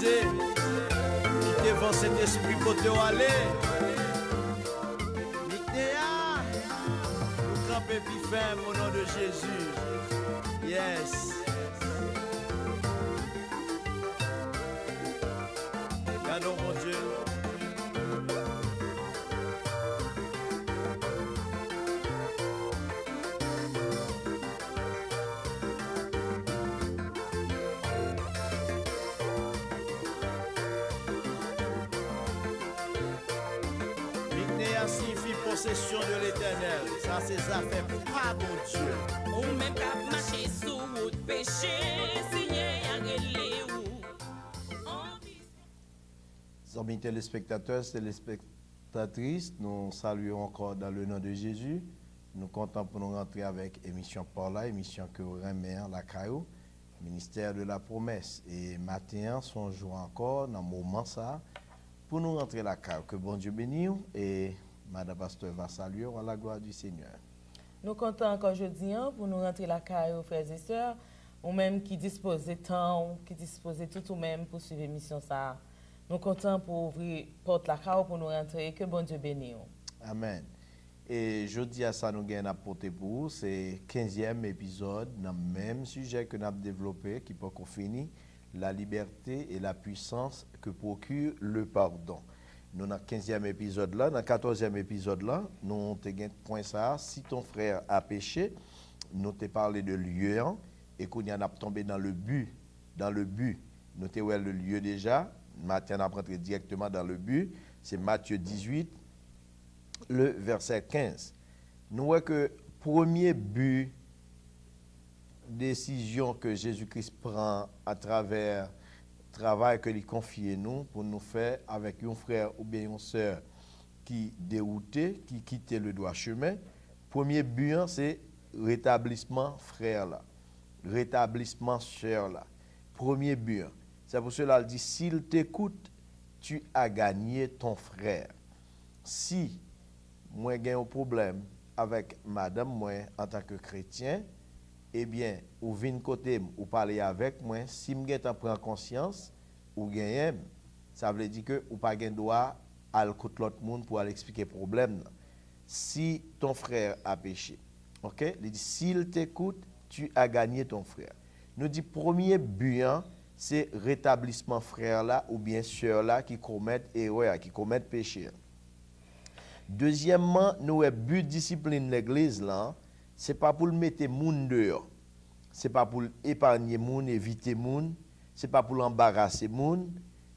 baisser. Quittez devant cet esprit côté où aller. Nictéa, nous camper puis ferme au nom de Jésus. Yes. Gardons mon Dieu. Signifie possession de l'éternel. Ça, c'est ça fait pas bon Dieu. Ou même cap marcher sous route péché, signé à relé ou. Amis téléspectateurs, téléspectatrices, nous saluons encore dans le nom de Jésus. Nous comptons pour nous rentrer avec émission Paula, émission que vous remet la CAIO, ministère de la promesse. Et matin, son jour encore, dans le moment ça, pour nous rentrer la CAIO. Que bon Dieu bénisse et Madame Pasteur va saluer à la gloire du Seigneur. Nous comptons encore jeudi pour nous rentrer la CAIO, frères et sœurs, ou même qui disposent de temps, qui disposent de tout ou même pour suivre l'émission ça. Nous comptons pour ouvrir porte la CAIO pour nous rentrer. Que bon Dieu bénisse. Amen. Et jeudi à ça, nous avons apporté pour vous, c'est 15e épisode dans le même sujet que nous avons développé, qui peut finir, la liberté et la puissance que procure le pardon. Nous, dans le 15e épisode là, dans le 14e épisode là, nous avons point ça, si ton frère a péché, nous t'ai parlé de lieu, et qu'on y en a tombé dans le but, nous t'ai le lieu déjà, maintenant on a rentré directement dans le but, c'est Matthieu 18, le verset 15. Nous voyons que premier but, décision que Jésus-Christ prend à travers travail que lui confie nous pour nous faire avec un frère ou bien une sœur qui déroutait, qui quittait le droit chemin. Premier but, c'est rétablissement frère là, rétablissement sœur là. Premier but. C'est pour cela qu'il dit, s'il t'écoute, tu as gagné ton frère. Si moi j'ai un problème avec madame moi en tant que chrétien, eh bien, ou vin côté ou parler avec moi, si je prends conscience ou gagne, ça veut dire que ou pas gain droit à l'écouter l'autre monde pour aller expliquer problème. Si ton frère a péché, OK? Il dit s'il t'écoute, tu as gagné ton frère. Nous dit premier but, c'est rétablissement frère là ou bien sœur là qui commettent erreur, qui commettent péché. Deuxièmement, nous avons but discipline l'église là, c'est pas pour mettre moun dehors. C'est pas pour épargner moun, éviter moun, c'est pas pour l'embarrasser moun,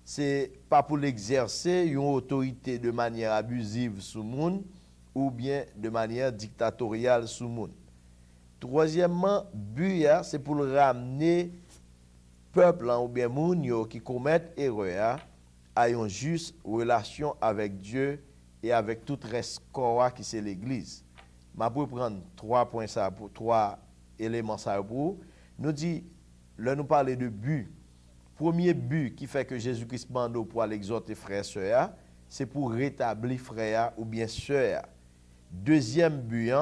c'est pas pour l'exercer une autorité de manière abusive sur moun ou bien de manière dictatoriale sur moun. Troisièmement, but c'est pour ramener peuple ou bien moun yo qui commettent erreur à une juste relation avec Dieu et avec tout reste corps qui c'est l'église. Ma pour prendre trois éléments ça pour nous dit là nous parler de but. Premier but qui fait que Jésus-Christ mande pour aller exhorter frère sœur, c'est pour rétablir frère ou bien sœur. Deuxième but,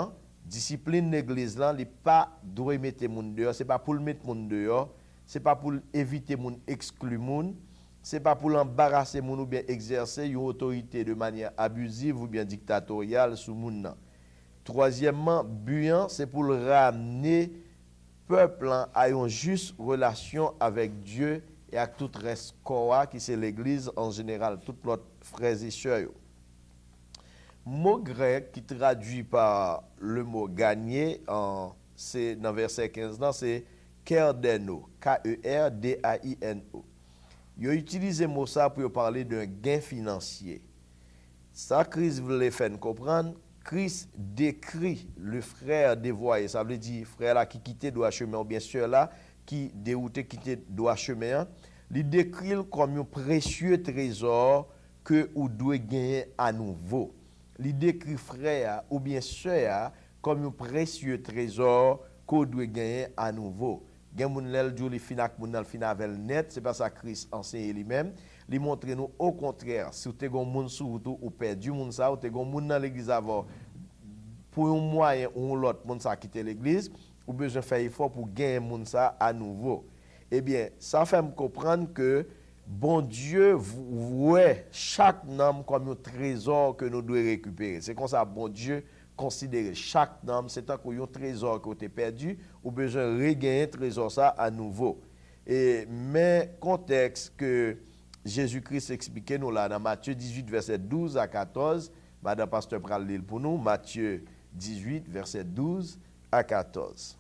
discipline l'église là, il pas doit mettre moun dehors, c'est pas pour le mettre moun dehors, c'est pas pour éviter moun exclure moun, c'est pas pour l'embarrasser moun ou bien exercer une autorité de manière abusive ou bien dictatoriale sur moun nan. Troisièmement, but c'est pour le ramener peuple à une juste relation avec Dieu et à tout reste corps qui c'est l'église en général, tous nos frères et sœurs. Mot grec qui traduit par le mot gagner c'est dans verset 15 là, c'est kerdeno, K-E-R-D-A-I-N-O. Ils ont utilisé mot ça pour parler d'un gain financier. Ça Christ voulait faire comprendre. Christ décrit le frère dévoyé, ça veut dire frère là qui quittait droit chemin ou bien sœur là qui déroutait quittait droit chemin, il décrit comme un précieux trésor que ou doit gagner à nouveau. Il décrit frère ou bien sœur comme un précieux trésor qu'on doit gagner à nouveau. Gen moun lel djou li finak moun nan finavel net, c'est pas ça Christ enseigne lui-même. Li montre nous au contraire, si ou te gon moun sou ou perdu moun sa, ou te gon moun nan l'église avant pour un moyen ou l'autre moun sa quitter l'église, ou besoin faire effort pour gagner moun sa à nouveau. Eh bien, ça fait me comprendre que bon Dieu voit chaque homme comme un trésor que nous devons récupérer. C'est comme ça, bon Dieu considère chaque homme, c'est un trésor qui a été perdu, ou besoin de regagner trésor ça à nouveau. Et mais contexte que Jésus-Christ expliquait nous là dans Matthieu 18 verset 12 à 14, madame pasteur pral lire pour nous, Matthieu 18 verset 12 à 14.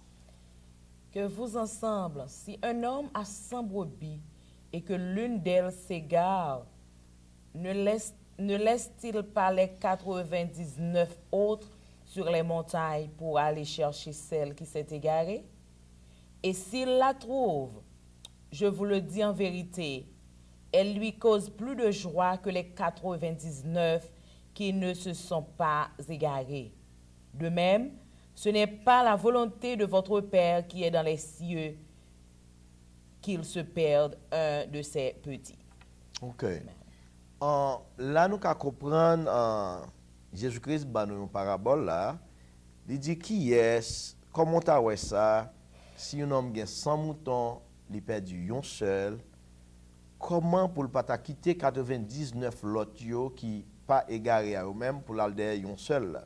Que vous ensemble, si un homme a 100 brebis et que l'une d'elles s'égare, ne laisse-t-il pas les 99 autres sur les montagnes pour aller chercher celle qui s'est égarée? Et s'il la trouve, je vous le dis en vérité, elle lui cause plus de joie que les 99 qui ne se sont pas égarés. De même, ce n'est pas la volonté de votre Père qui est dans les cieux qu'il se perde un de ses petits. OK. Là, nous comprenons Jésus-Christ, une parabole là. Il dit qui est, comment tu as ça, si un homme a 100 moutons, il perd un seul, comment pour ne pas quitter 99 l'autre qui pas égaré à eux-mêmes pour l'aller un seul là.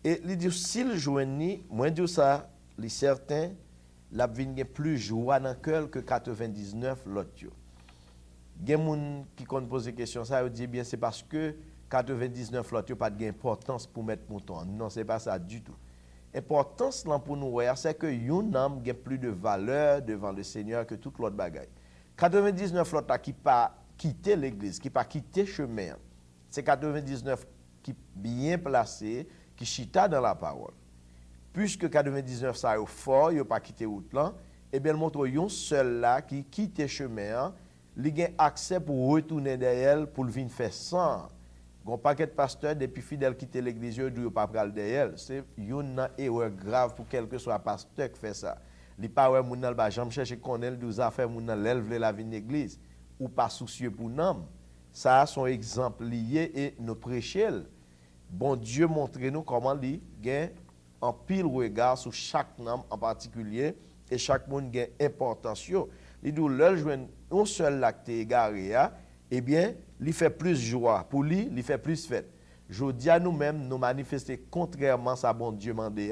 Et il dit s'il joignit, moi dis ça, les certains, la vie plus joie dans le cœur que 99 l'autre. Il y a des gens qui posent des questions, ça veut dire bien c'est parce que 99 l'autre pas d'importance pour mettre mouton. Non, c'est pas ça du tout. L'importance pour nous, c'est que un homme a plus de valeur devant le Seigneur que toute l'autre bagaille. 99 l'autre qui pas quitté l'église, qui pas quitté chemin. C'est 99 qui bien placé, qui chita dans la parole. Puisque 99 ça est fort, il pas quitté route là, et bien le montre un seul là qui quitte chemin, il a accès pour retourner derrière pour venir faire ça. Un paquet de pasteurs depuis fidèles quitter l'église, ils ne pas prendre derrière. C'est une erreur grave pour quel que soit pasteur qui fait ça. Il pas ouais moun nan ba jamais chercher connaître des affaires moun nan lève la vie de l'église ou pas soucieux pour nous. Ça son exemple lié et nous prêcher. Bon Dieu montre-nous comment il gagne en pile regard sur chaque homme en particulier et chaque monde gagne importance. Il dit le joindre un seul là qui est égaré, eh bien, il fait plus joie pour lui, il fait plus fête. Je dis à nous-mêmes, nous manifester contrairement à ça, bon Dieu mandé.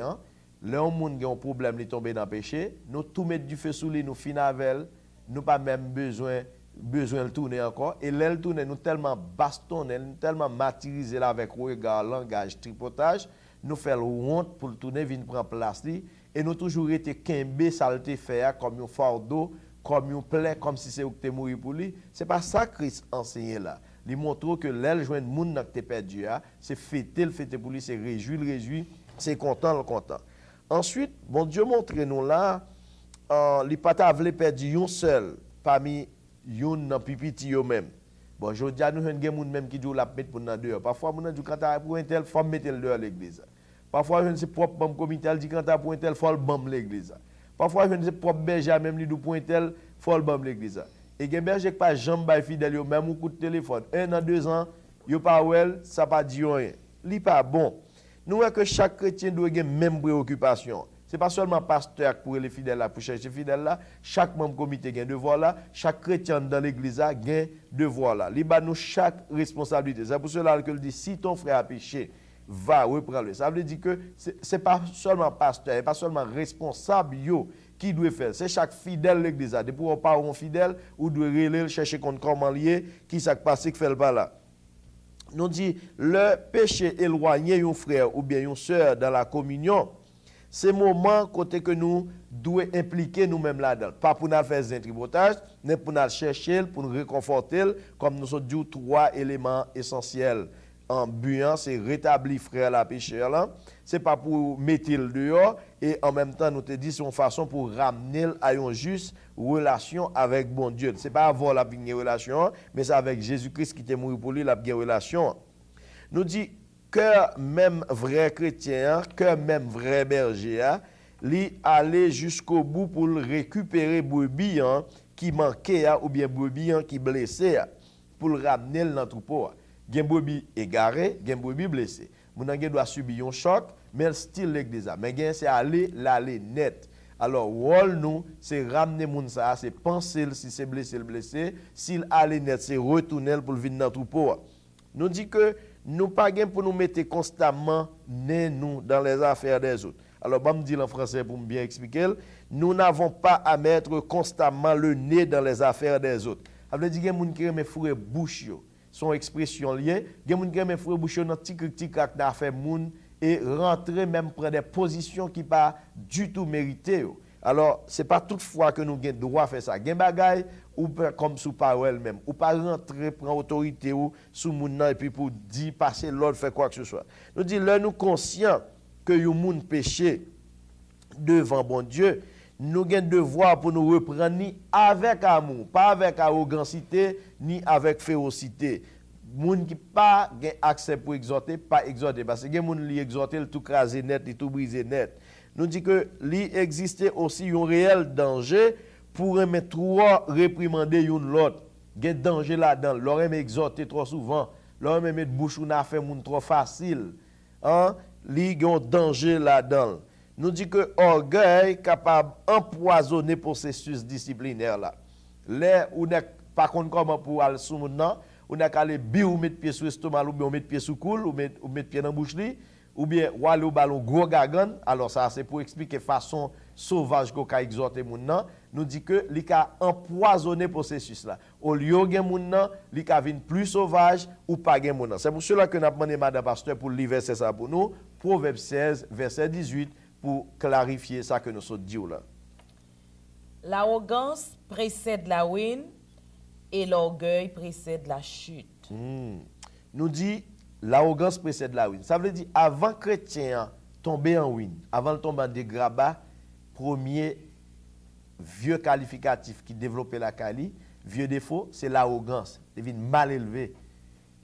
Là, on monde qui a un problème, il tombe dans le péché, nous tout mettre du feu sous lui, nous finir avec, nous pas même besoin de tourner encore. Et là, le tourner, nous tellement bastonner, nous tellement matérialiser avec regard, langage, tripotage, nous faisons honte pour le tourner, venir prendre place. Et nous toujours été kembe, saleté faire comme un fardeau, comme un plaie, comme si c'est où tu es mort pour lui. Ce n'est pas ça que Christ enseigne là. Il montre que l'aile joint de monde que tu perdu, c'est fêter pour lui, c'est réjouir, c'est content. Ensuite, bon Dieu montre-nous là, il pas t'avait perdu un seul parmi yon pipiti yo même. Bon, je dis à nous, il y a des gens même qui disent la mettre pour nous dehors. Parfois, nous disons quand tu pour un tel, il faut mettre le dehors à l'église. Parfois, c'est propre comité, il dit quand tu pour un tel, il faut le bam l'église. Parfois, c'est propre berger, même lui, pour un tel, il faut le bam l'église. Et il y a des berger qui pas jamais fidèle, même un coup de téléphone. 1 an, 2 ans, yo pas well, ça pas dit rien. Li pas bon. Nous voyons que chaque chrétien doit avoir même préoccupation. Ce n'est pas seulement pasteur pour les fidèles là, pour chercher les fidèles là. Chaque membre du comité a un devoir là. Chaque chrétien dans l'église a un devoir là. Il y a chaque responsabilité. C'est pour cela qu'il dit si ton frère a péché, va reprendre-le. Ça veut dire que ce n'est pas seulement pasteur, pas seulement responsable qui doit faire. C'est chaque fidèle de l'église. Depuis qu'on parle fidèle, ou doit aller chercher comment lié, qui s'est passé, qui fait le pas là. Nous dit le péché éloigné un frère ou bien une sœur dans la communion. C'est le moment côté que nous devons impliquer nous-mêmes là-dedans. Pas pour nous faire un tripotage, mais pour nous chercher, pour nous réconforter, comme nous avons dit, 3 éléments essentiels. En buant, c'est rétablir frère la pécheur là. C'est pas pour mettre le dehors et en même temps nous te dit c'est une façon pour ramener à une juste relation avec bon Dieu. C'est pas avoir la relation, mais c'est avec Jésus-Christ qui est mort pour lui la relation. Nous dit que même vrai chrétien, que même vrai berger, lui aller jusqu'au bout pour récupérer brebis qui manquait ou bien brebis qui blessé pour le ramener dans le troupeau. Gen brebis égaré, gen brebis blessé. Moun doit subir un choc, mais le style l'église. Mais gen c'est aller l'aller net. Alors, rôle nous, c'est ramener moun ça, c'est penser si c'est blessé, le blessé. S'il allait net, c'est retourner pour venir dans le troupeau. Nous dit que nous pas gain pour nous mettre constamment nous dans les affaires des autres. Alors, je me dire en français pour me bien expliquer, nous n'avons pas à mettre constamment le nez dans les affaires des autres. Ça veut dire qu'il y a des gens qui aiment fourrer bouche, son expression liée, il y a des gens qui aiment fourrer bouche dans tic d'affaires moun et rentrer même prendre des positions qui pas du tout méritées. Alors, ce n'est pas toutefois que nous avons droit à faire ça. Il y a des bagailles ou comme sous parole même, ou pas rentrer, prendre autorité ou sous moun et puis pour dire, passer l'ordre, faire quoi que ce soit. Nous disons, là, nous conscients que nous moun péché devant bon Dieu, nous avons devoir pour nous reprendre ni avec amour, pas avec arrogancité, ni avec férocité. Moun qui pas gen accès pour exhorter, pas exhorter. Parce que gen moun li exhorter, tout craser net, tout briser net. Nous dit que li existait aussi un réel danger pour remettre trop réprimander une l'autre. Gen danger là-dedans. Leur aime exhorter trop souvent. Leur aime mettre bouche ou n'a fait moun trop facile. Hein? Li gen danger là-dedans. Nous dit que orgueil capable d'empoisonner le processus disciplinaire là. Là ou n'est pas contre comment pour aller sous moun nan, ou n'a qu'à aller bi ou mettre pied sur l'estomac ou bien mettre pied sous coule ou mettre pied dans bouche li ou bien ou aller au ballon gros gagan. Alors ça c'est pour expliquer façon sauvage qu'on a exhorté moun nan. Nous dit que li ka empoisonner processus là. Au lieu gen moun nan, li ka vinn plus sauvage ou pas gen moun nan. C'est pour cela que n'a demandé madame pasteur pour lire verset ça pour nous. Proverbe 16 verset 18 pour clarifier ça que nous sommes dit là. L'arrogance précède la ruine et l'orgueil précède la chute. Nous dit l'arrogance précède la ruine. Ça veut dire avant chrétien tomber en ruine, avant de tomber en dégrabat, premier vieux qualificatif qui développait la quali, vieux défaut, c'est l'arrogance. Il vient mal élevé.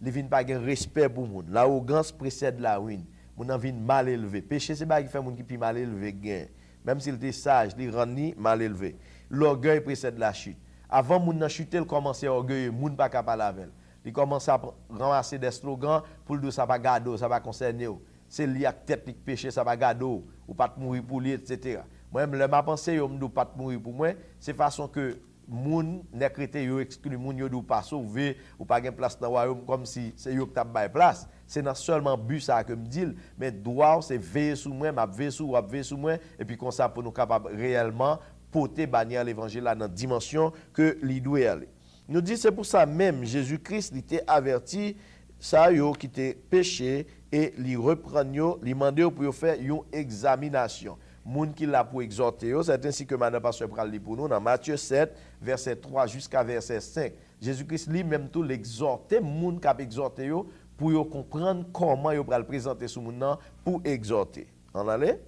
Il vient pas de respect pour monde. L'arrogance précède la ruine. Moun an vin mal élevé. Péché c'est pas qui fait moun qui pi mal élevé gain. Même s'il était sage, il rend ni mal élevé. L'orgueil précède la chute. Avant moun nan chute, il commençait orgueilleux, moun pas capable avec. Il commençait à ramasser des slogans pour dire ça pas gado, ça pas concerner ou. C'est lié à tête qui péché, ça pas gado ou pas mourir pour lui etc. Moi-même le m'a pensé yo m'dou pas mourir pour moi, c'est façon que moun n'est chrétien yo exclu moun yo dou pas sauver ou pas gen place dans royaume comme si c'est yo qui t'a bail place. C'est dans seulement but ça que me dit mais droit c'est veiller sous moi, m'a veiller sous moi et puis comme ça pour nous capable réellement porter bannière l'évangile là dans dimension que li doit aller. Nous dit c'est pour ça même Jésus-Christ il était averti ça yo qui était péché et li reprendre yo, li mandé pour faire une examination. Moun qui l'a pour exhorter, c'est ainsi que madame pasteur pral li pour nous dans Matthieu 7 verset 3 jusqu'à verset 5. Jésus-Christ lui-même tout l'exhorter, moun qui a exhorté yo pour yo comprendre comment yo pral présenter sous moun nan pour exhorter. On allait?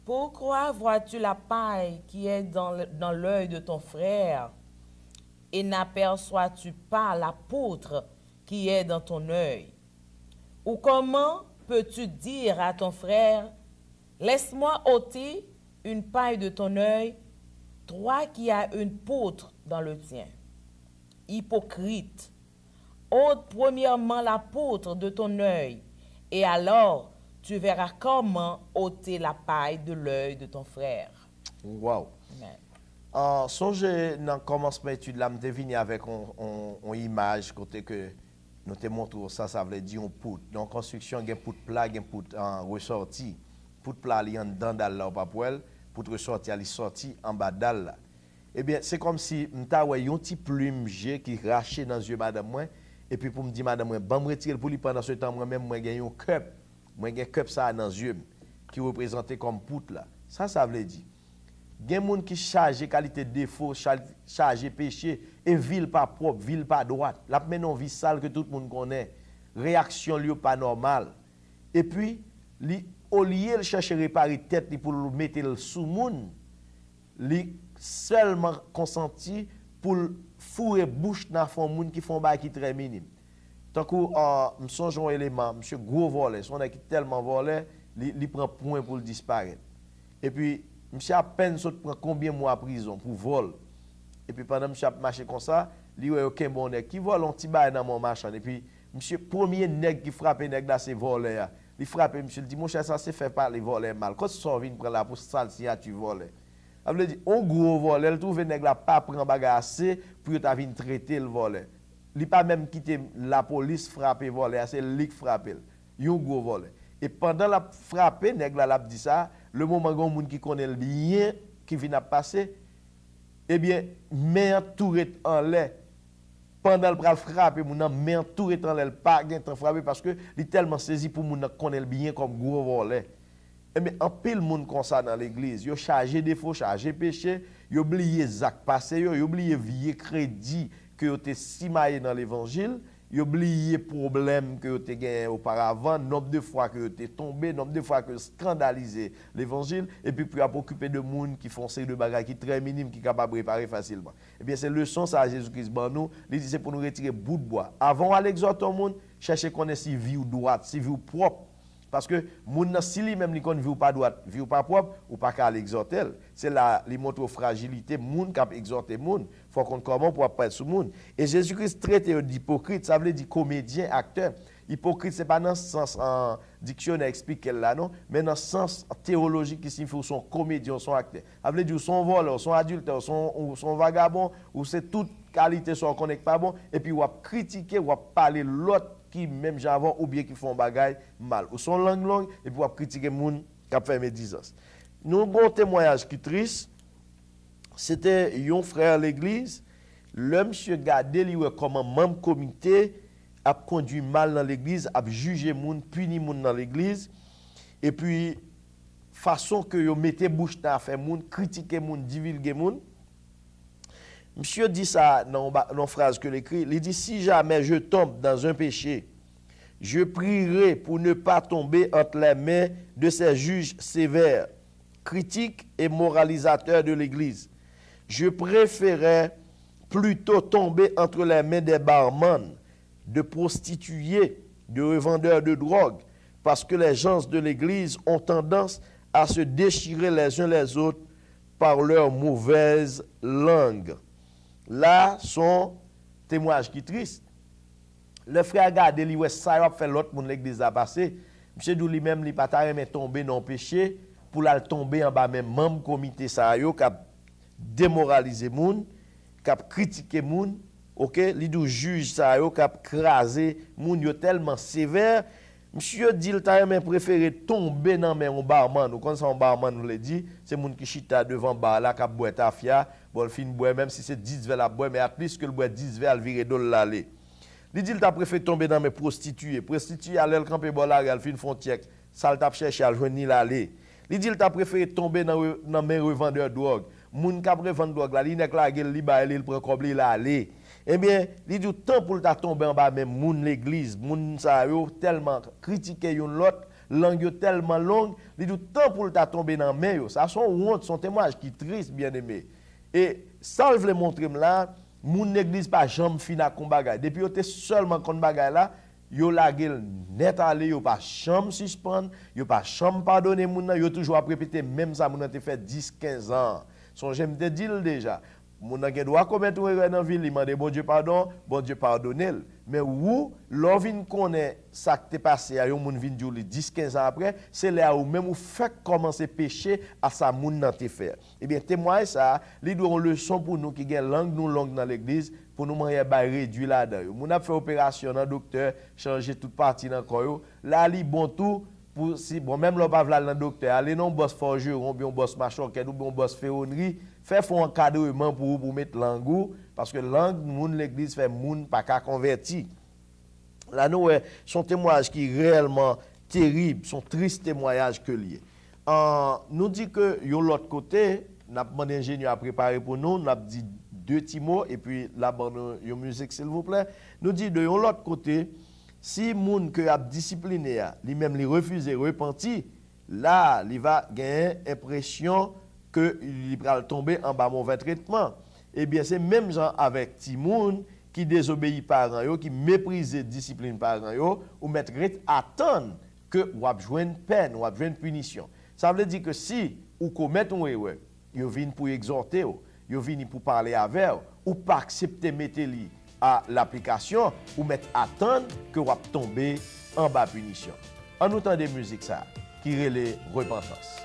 Pourquoi vois-tu la paille qui est dans l'œil de ton frère et n'aperçois-tu pas la poutre qui est dans ton œil? Ou comment peux-tu dire à ton frère, laisse-moi ôter une paille de ton œil, toi qui as une poutre dans le tien? Hypocrite, ôte premièrement la poutre de ton œil, et alors tu verras comment ôter la paille de l'œil de ton frère. Wow. Amen. Songez dans le commencement d'étude là, je venu avec une image côté que nous te montrons ça veut dire une poutre. Dans construction, il y a une poutre plat, il y a une poutre ressortie. Poutre plat, il y a un dalle là, pas pour elle. Poutre ressortie, elle est sortie en bas dalle là. Eh bien, c'est comme si m'ta ouais un petit plume qui raché dans les yeux madame moi et puis pour me dire madame moi, ban me retirer pour lui pendant ce temps moi même moi gagne un cup. Moi gagne cup ça dans les yeux qui représenté comme poutre là. Ça veut dire gen moun qui chargé qualité défaut, chargé péché et ville pas propre, ville pas droite. La menon vie sale que tout le monde connaît. Réaction lui pas normale. Et puis li au lieu de chercher réparer tête pour le mettre le sous moun, li seulement consenti pour fourrer bouche dans fond moun qui font bail qui très minime. Tant que me songe un élément, monsieur gros volé, son qui tellement volé, li prend point pour le disparaître. Et puis monsieur à peine saute prend combien de mois en prison pour vol. Et puis pendant monsieur a marché comme ça, li ouais aucun bon nèg qui vole un petit bail dans mon marchand et puis monsieur premier nèg qui frappe nèg là c'est voleur. Il frappe monsieur il dit mon cher ça c'est fait par les voleurs mal. Quand ça vient prendre la pour sale si tu voles. Ça veut dire, on gros volet, elle trouve nèg la pas prend bagage assez pour ta vinn traiter le volet. Il pas même quitter la police frapper volet, c'est lui qui frappe. Yon gros volet. Et pendant la frappe, nèg la dit ça, le moment gon moun qui connaît bien qui vient passer, eh bien, main tourette en l'air. Pendant le pral frapper moun nan main tourette en l'air, pas gen temps frapper parce que il tellement saisi pour moun connaît bien comme gros volet. Eh bien, en pile moun comme ça dans l'église, yo chargé défaut, chargé péché, yo oublié zak passé, yo oublié vieux crédit que yo te simaye dans l'évangile, yo oublié problème que yo te gagné auparavant, nombre de fois que yo te tombé, nombre de fois que yo scandalisé l'évangile, et puis pour occuper de monde qui font ces de bagages qui très minimes, qui capable de réparer facilement. Eh bien, c'est leçon ça Jésus-Christ ban nous, il dit c'est pour nous retirer bout de bois. Avant à l'exhorter au monde, chercher connaître si vie ou droite, si vie ou propre. Parce que moun si lui même li konn vie ou pas droite, vie ou pas propre, ou pas qu'à l'exhorter. C'est là li montre fragilité moun k'ap exhorter moun. Faut qu'on comment pour apparaître sur moun. Et Jésus-Christ traite d'hypocrite, ça veut dire comédien, acteur. Hypocrite c'est pas dans le sens en dictionnaire explique là non, mais dans le sens théologique qui signifie son comédien, son acteur. Ça veut dire son voleur, son adultère, son vagabond, ou c'est toute qualité son connecte pas bon et puis ou critiquer ou parler l'autre qui même j'avant ou bien qui font bagaille mal ou son langue longue et puis critiquer moun qui a fait médisance. Nous bon témoignage qui triste, c'était un frère à l'église, le monsieur gardé lui comment membre comité a conduit mal dans l'église, a jugé moun, puni moun dans l'église et puis façon que yo mettait bouche dans faire moun, critiquer moun, divulguer moun. Monsieur dit ça dans une phrase que l'écrit, il dit si jamais je tombe dans un péché, je prierai pour ne pas tomber entre les mains de ces juges sévères, critiques et moralisateurs de l'Église. Je préférais plutôt tomber entre les mains des barman, de prostituées, de revendeurs de drogue, parce que les gens de l'Église ont tendance à se déchirer les uns les autres par leur mauvaise langue. Là, son témoignage qui est triste. Le frère garde lui ça a fait l'autre monde l'église a passé. Monsieur dou lui-même li pas ta mais tomber dans péché pour la tomber en bas même membre comité ça yo qui a démoralisé moun, qui a critiqué moun, OK, li dou juge ça yo qui a crasé moun yo tellement sévère. Monsieur dit il t'a même préféré tomber dans main un barman. Ou quand ça un barman nous le dit, c'est moun qui chita devant bar là qui boit tafia, bon fin boire même si c'est 10 verres la boire mais à plus que le boire 10 verres, il virer dol l'aller. Il dit il t'a préféré tomber dans mes prostituées. Prostituées aller camper bon là, il fin frontière, ça t'a chercher à joindre ni l'aller. Il dit il t'a préféré tomber dans mes revendeurs de drogue. Moun qui revend drogue là, il n'est que la gueule li ba il prend comme il aller. Eh bien, il dit temps pour ta tomber en bas même moun l'église, moun ça yo tellement critiquer yon l'autre, langue yo tellement longue, il dit temps pour ta tomber dans main yo. Ça son honte, son témoignage qui triste bien-aimé. Et ça je voulais montrer là, moun l'église pas jamais fina kon bagay. Depuis yo te seulement kon bagay là, yo la gueule net aller, yo pas jamais suspendre, yo pas jamais pardonner moun nan, yo toujours répéter même ça moun te fait 10-15 ans. Son j'aime te dire déjà. Moun nan gen doit commettre une erreur dans ville, il mande bon Dieu pardon, bon Dieu pardonnel. Mais ou l'on vinn connaît ça qui t'est passé à yon moun vinn djou li 10-15 ans après, c'est là où même ou fait commencer pécher à sa moun nan te faire. Eh bien témoin ça, li doit une leçon pour nous qui gen langue dans l'église pour nous moyen ba réduire là-dedans. Moun a fait opération dans docteur, changer toute partie dans corps. Là li bon tout pour si bon même l'on pas vla dans docteur, aller non boss forgeron, bien boss machin, ou bien boss ferronnerie. Fait font encadrement pour mettre langue parce que langue moun l'église fait moun pas qu'à converti. Là nous son témoignage qui est réellement terrible, son triste témoignage que lié. Nous dit que yon l'autre côté, n'a demandé ingénieur à préparer pour nous, n'a dit 2 petits mots et puis la bonne yon musique s'il vous plaît. Nous dit de yon l'autre côté, si moun que a discipliné lui-même li refuser repenti, là il va gagner impression que il va tomber en bas mauvais traitement. Eh bien, c'est même genre avec Timoun qui désobéit parents yo, qui méprise discipline parents yo, ou mettre attendre que ou a joindre peine, ou a joindre punition. Ça veut dire que si ou commet un erreur, yo vinn pour exhorter, yo vinn pour parler avec, ou pas accepter mettre li à l'application, ou mettre attendre que ou a tomber en bas punition. En nous temps de musique ça qui relève repentance.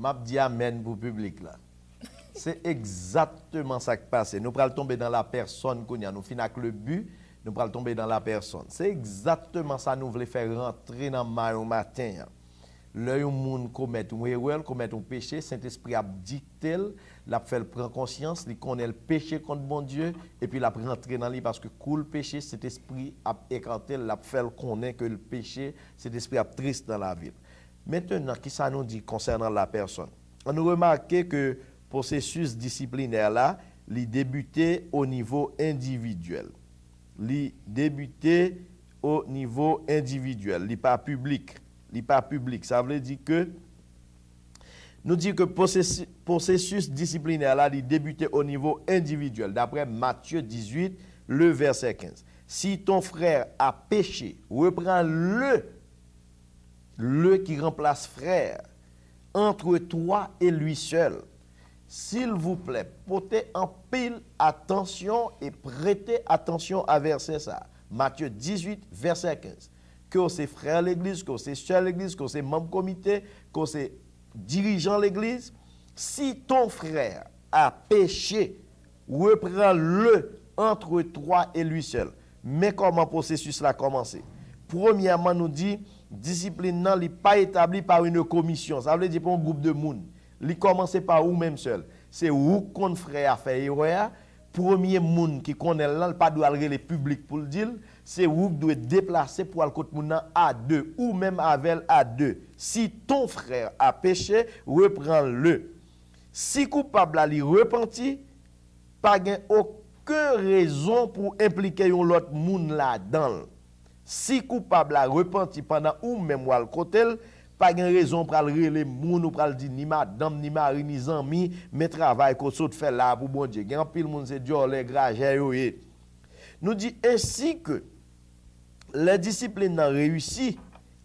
m'a dit amen pour le public là. C'est exactement ça qui passe. Nous allons tomber dans la personne qu'on a. Nous finissons avec le but, nous allons tomber dans la personne. C'est exactement ça nous voulons faire rentrer dans le matin. L'œil au monde commet une erreur, commet un péché, Saint-Esprit a dicté, l'a fait prendre conscience, il connaît le péché contre bon Dieu, et puis il a rentré dans lui parce que le péché, cet esprit a écarté, l'a fait connaître que le péché, cet esprit a triste dans la vie. Maintenant, qui ça nous dit concernant la personne? On a remarqué que le processus disciplinaire là, il débutait au niveau individuel. Il débutait au niveau individuel, il n'est pas public. Ça veut dire que nous dit que le processus disciplinaire là, il débutait au niveau individuel. D'après Matthieu 18, le verset 15. Si ton frère a péché, reprends le qui remplace frère, entre toi et lui seul. S'il vous plaît, portez en pile attention et prêtez attention à verset ça. Matthieu 18, verset 15. Que c'est frère l'église, que c'est soeur l'église, que c'est membre comité, que c'est dirigeant l'église. Si ton frère a péché, reprends-le entre toi et lui seul. Mais comment le processus a commencé? Premièrement, nous dit, discipline n'est pas établie par une commission. Ça veut dire pour un groupe de monde. Il commence par vous même seul. C'est vous qu'on frère a fait erreur. Premier monde qui connaît là, il pas doit aller le public pour le dire. C'est vous qui doit déplacer pour aller côté moun à deux ou même avec à deux. Si ton frère a péché, reprends-le. Si coupable il repenti, pas aucune raison pour impliquer un autre monde là-dedans. Si coupable a repenti pendant ou même ou al côté, pas de raison pour aller les moun ou pour dire ni madame ni mari ni ami, mais travail qu'on saute faire là pour bon Dieu. Gen pile moun c'est Dieu les gragé yo. Nous dit ainsi que la discipline n'a réussi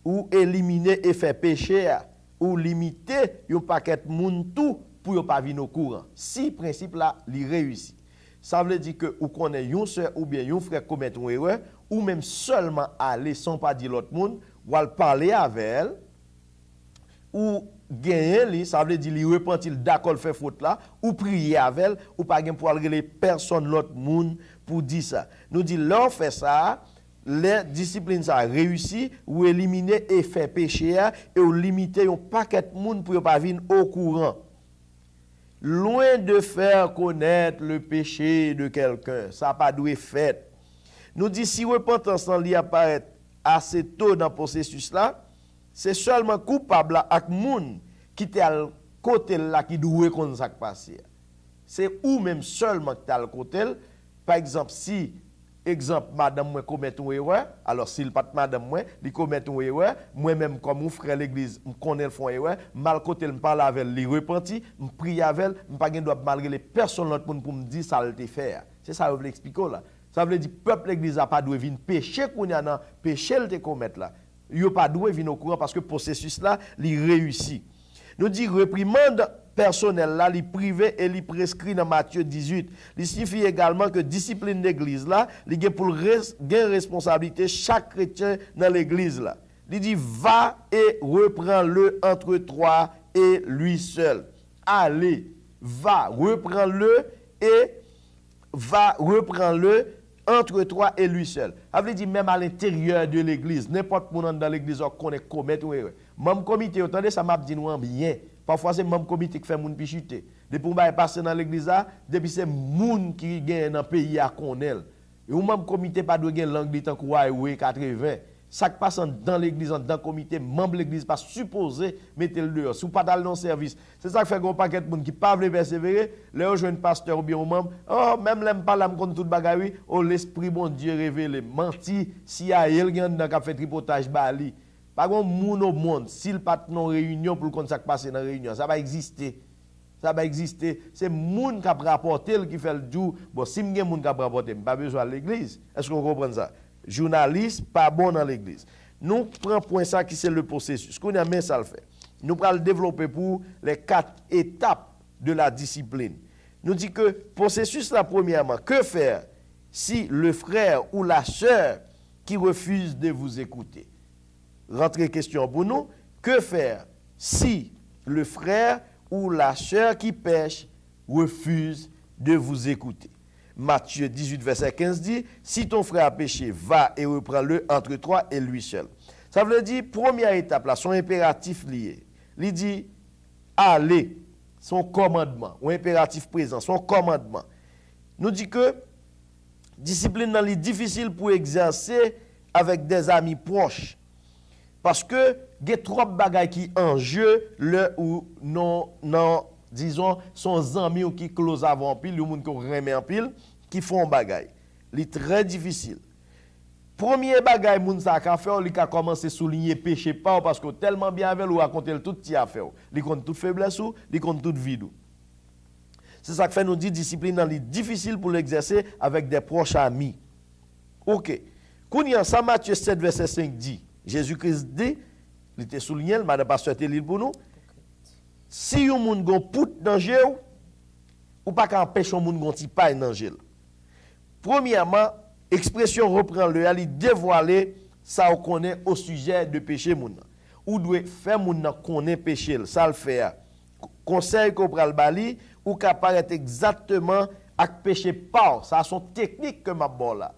ou éliminer effet péché ou limiter yon paquet moun tout pour yon pas venir au courant. Si principe là li réussi. Ça veut dire que ou connaît yon sœur ou bien yon frère commettre une erreur ou même seulement aller sans pas dire l'autre monde ou al parler avec elle ou gagner ça veut dire li repentir d'accord faire faute là ou prier avec elle ou pas gen pour aller personne l'autre monde pour dire ça. Nous dit l'on fait ça, les disciplines ça réussi ou éliminer effet péché et ou limiter un paquet de monde pour pas venir au courant. Loin de faire connaître le péché de quelqu'un, ça pas dû être fait. Nous dit si repentance en li apparaît assez tôt dans le processus là, c'est seulement coupable avec moun qui était à côté là qui doit connaître ça qui passe. C'est ou même seulement qui est à côté. Par exemple, si exemple madame moi commet une erreur, alors s'il pas madame moi, il commet une erreur, moi même comme mon frère l'église, me connaît le font erreur, mal côté me parle avec lui repenti, me prie avec elle, me pas doit malgré les personnes l'autre pour me dire ça le faire. C'est ça que je veux expliquer là. Ça veut dire peuple l'église a pas doit venir pécher qu'on y a dans péché le te commettre là. Yo pas doit venir au courant parce que processus là, il réussit. Nous dit réprimande personnel là, li privé et li prescrit dans Matthieu 18. Il signifie également que discipline d'église là, li gen pour gen responsabilité chaque chrétien dans l'église là. Il dit va et reprends-le entre toi et lui seul. Allez, va, reprends-le et va, reprends-le entre toi et lui seul. Ça veut dire même à l'intérieur de l'église, n'importe qui dans l'église on est commettre ou erreur. Même comité, attendez, ça m'a dit nous bien. Parfois c'est même comité qui fait moun pichute. Depuis on va passer dans l'église là, depuis c'est moun qui gagne dans pays à connaître. Et ou même comité pas doit gagner langue tant que 80. Ça qui passe dans l'église dans le comité, membre l'église pas supposé mettre le dehors. Si pas dans le service. C'est ça qui fait gros paquet de monde qui pas veut persévérer, les jeune pasteur ou bien membre, oh même l'aime pas l'âme contre toute bagaille, oh l'esprit bon Dieu révélé, menti si a elle gagne dans fait tripotage bali. Par contre moun au monde, s'il pas non réunion pour qu'on ça qui passe dans réunion, ça va exister. Ça va exister, c'est moun qui a rapporté qui fait le jour. Bon si m'gen moun qui a rapporté, pas besoin de l'église. Est-ce qu'on comprend ça? Journaliste pas bon dans l'église. Nous prenons point ça qui c'est le processus. Qu'on a mis ça le fait. Nous allons le développer pour les 4 étapes de la discipline. Nous dit que processus là premièrement, que faire si le frère ou la sœur qui refuse de vous écouter? Rentrez question pour nous, que faire si le frère ou la sœur qui pêche refuse de vous écouter. Matthieu 18, verset 15 dit, si ton frère a péché, va et reprends-le entre toi et lui seul. Ça veut dire, première étape, là, son impératif lié. Il dit, allez, son commandement, ou impératif présent, son commandement. Nous dit que, discipline dans les difficile pour exercer avec des amis proches. Parce que, il y a trop de bagailles qui en jeu, le ou non, disons, son amis ou qui close avant pile, ou moun qui remet en pile, qui font bagaille. C'est très difficile. Premier bagaille moun sa ka faire, il a commencé à souligner péché pas parce que tellement bien avec ou raconter tout petit affaire. Il compte toute faiblesse ou, il compte toute vide. C'est ça que fait nous dit discipline dans les difficile pour l'exercer avec des proches amis. OK. Kounya ça Matthieu 7 verset 5 dit, Jésus-Christ dit, il était souligné, madame pasteur te lire pour nous. Si yon moun gon pout danger ou pas qu'en empêche yon moun gon ti pa danger. Premièrement, expression reprend le ali dévoiler ça ou connaît au sujet de péché moun. Ou doit faire moun connaît péché, ça le faire. Conseil qu'on pral bali ou ka paraître exactement ak péché pas, ça son technique que m'a bon là.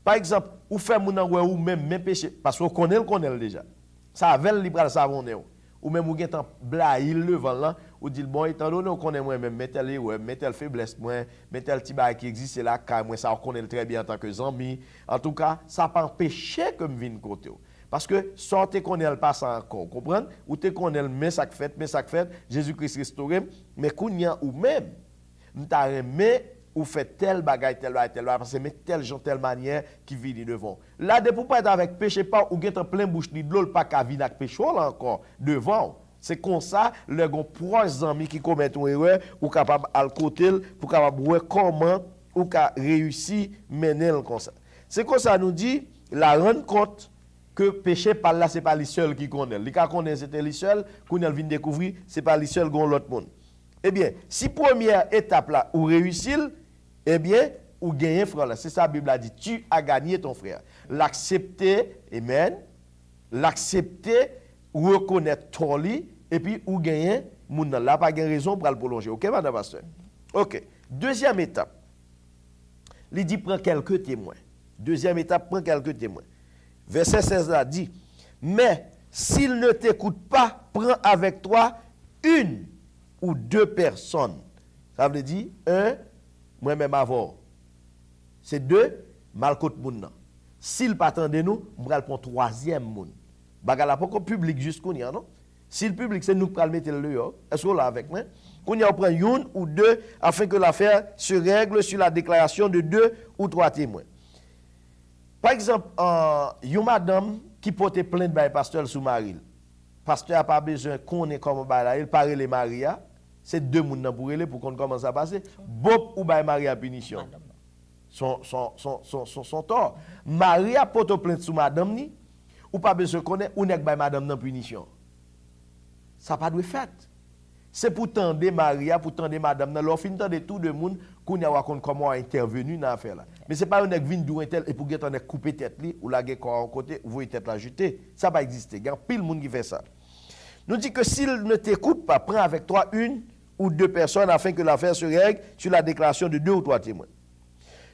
Par exemple, ou faire moun ou même péché parce qu'on connaît déjà. Ça avec li pral savonner ou même ou gen tan blaïl levant là ou dit bon étant donné on connaît moi même mettez faiblesse moi mettez petit bail qui existe là car moi ça on connaît très bien en tant que ami en tout cas ça pas empêcher comme vinn côté parce que sortez connaît le passe encore comprendre ou te connaît mais ça fait Jésus-Christ restauré mais kounya ou même m'ta remet ou fait tel bagaille parce que met tel genre telle manière qui vient devant là de pour pas être avec péché pas ou get en plein bouche ni de l'eau pas ka vinn avec péché là encore devant c'est comme ça les gon proches amis qui commettent une erreur ou capable à côté pour capable voir comment ou ka réussi mener comme ça c'est comme ça nous dit la rendre compte que péché par là c'est pas les seuls qui connaît les cas connaît c'était les seuls qu'on vient découvrir c'est pas les seuls gon l'autre monde. Eh bien si première étape là ou réussit eh bien, ou gagner frère là. C'est ça la Bible a dit. Tu as gagné ton frère. L'accepter, amen. L'accepter, reconnaître ton lit, et puis ou gagner, moun nan. Là, pas de raison pour le prolonger. Ok, madame pasteur? Ok. Deuxième étape. Il dit, prends quelques témoins. Deuxième étape, prends quelques témoins. Verset 16 là dit, mais s'il ne t'écoute pas, prends avec toi une ou deux personnes. Ça veut dire, moi-même avant. C'est deux, mal côté moun nan. S'il pas attendez nous, on va prendre troisième moun. Bagala pas comme public jusqu'au nia non. Si le public c'est nous qui pral mettre le yo, est-ce que là avec moi? Qu'on y a prend une ou deux afin que l'affaire se règle sur la déclaration de deux ou trois témoins. Par exemple, une madame qui porte plainte par pasteur sous Maril. Pasteur a pas besoin qu'on ait comme ba il parle les Maria. C'est deux moun nan pour elle pour qu'on commence à passer. Bob ou bay Maria punition. Son tort. Maria porte plainte sous madame ni ou pas besoin connaître ou nek bay madame nan punition. Ça pas doit fait. C'est pour tendre Maria, pour tendre madame nan, leur fin tendre tout de monde qu'on y a raconte comment a intervenu dans affaire là. Mais c'est pas un nek vinn dou tel et pour get on couper tête li ou la gen corps en côté, vous tête la jeter. Ça pas exister. Il y a pile monde qui fait ça. Nous dit que s'il ne t'écoute pas, prends avec toi une ou deux personnes afin que l'affaire se règle sur la déclaration de deux ou trois témoins.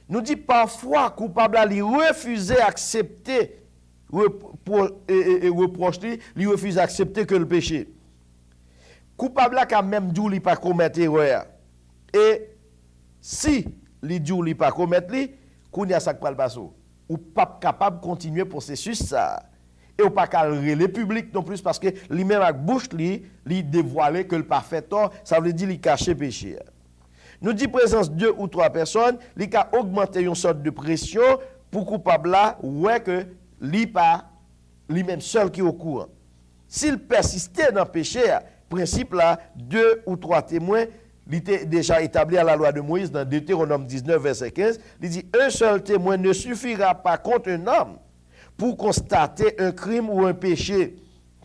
Nous dit parfois coupable à lui refuser d'accepter reprocher, lui refuse d'accepter que le péché. Coupable quand même dit lui pas commettre erreur. Et si lui dit lui pas commettre li, kounya ça pral passe ou pas capable continuer processus ça. Et ou pas qu'à le public non plus parce que lui-même avec bouche lui dévoiler que le parfait tort, ça veut dire lui cacher péché. Nous dit présence deux ou trois personnes, lui a augmenté une sorte de pression pour coupable là ouais que lui pas lui-même seul qui est au courant. S'il persistait dans le péché, principe là, deux ou trois témoins, il était déjà établi à la loi de Moïse dans Deutéronome 19 verset 15, il dit un seul témoin ne suffira pas contre un homme pour constater un crime ou un péché,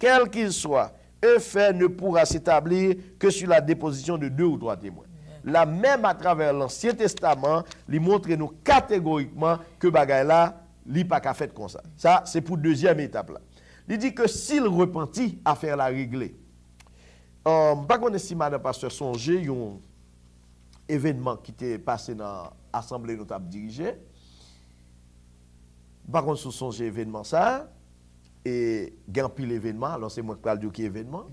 quel qu'il soit. Un fait ne pourra s'établir que sur la déposition de deux ou trois témoins. Là même à travers l'Ancien Testament, il montre nous catégoriquement que bagay là, li pas qu'à fait comme ça. Ça c'est pour deuxième étape là. Il dit que s'il repentit, affaire la régler. Pas qu'on si madame pasteur songé un événement qui était passé dans l'assemblée notable dirigée. Pas qu'on songé événement ça et gain pile événement, alors c'est moi qui parle de qui événement.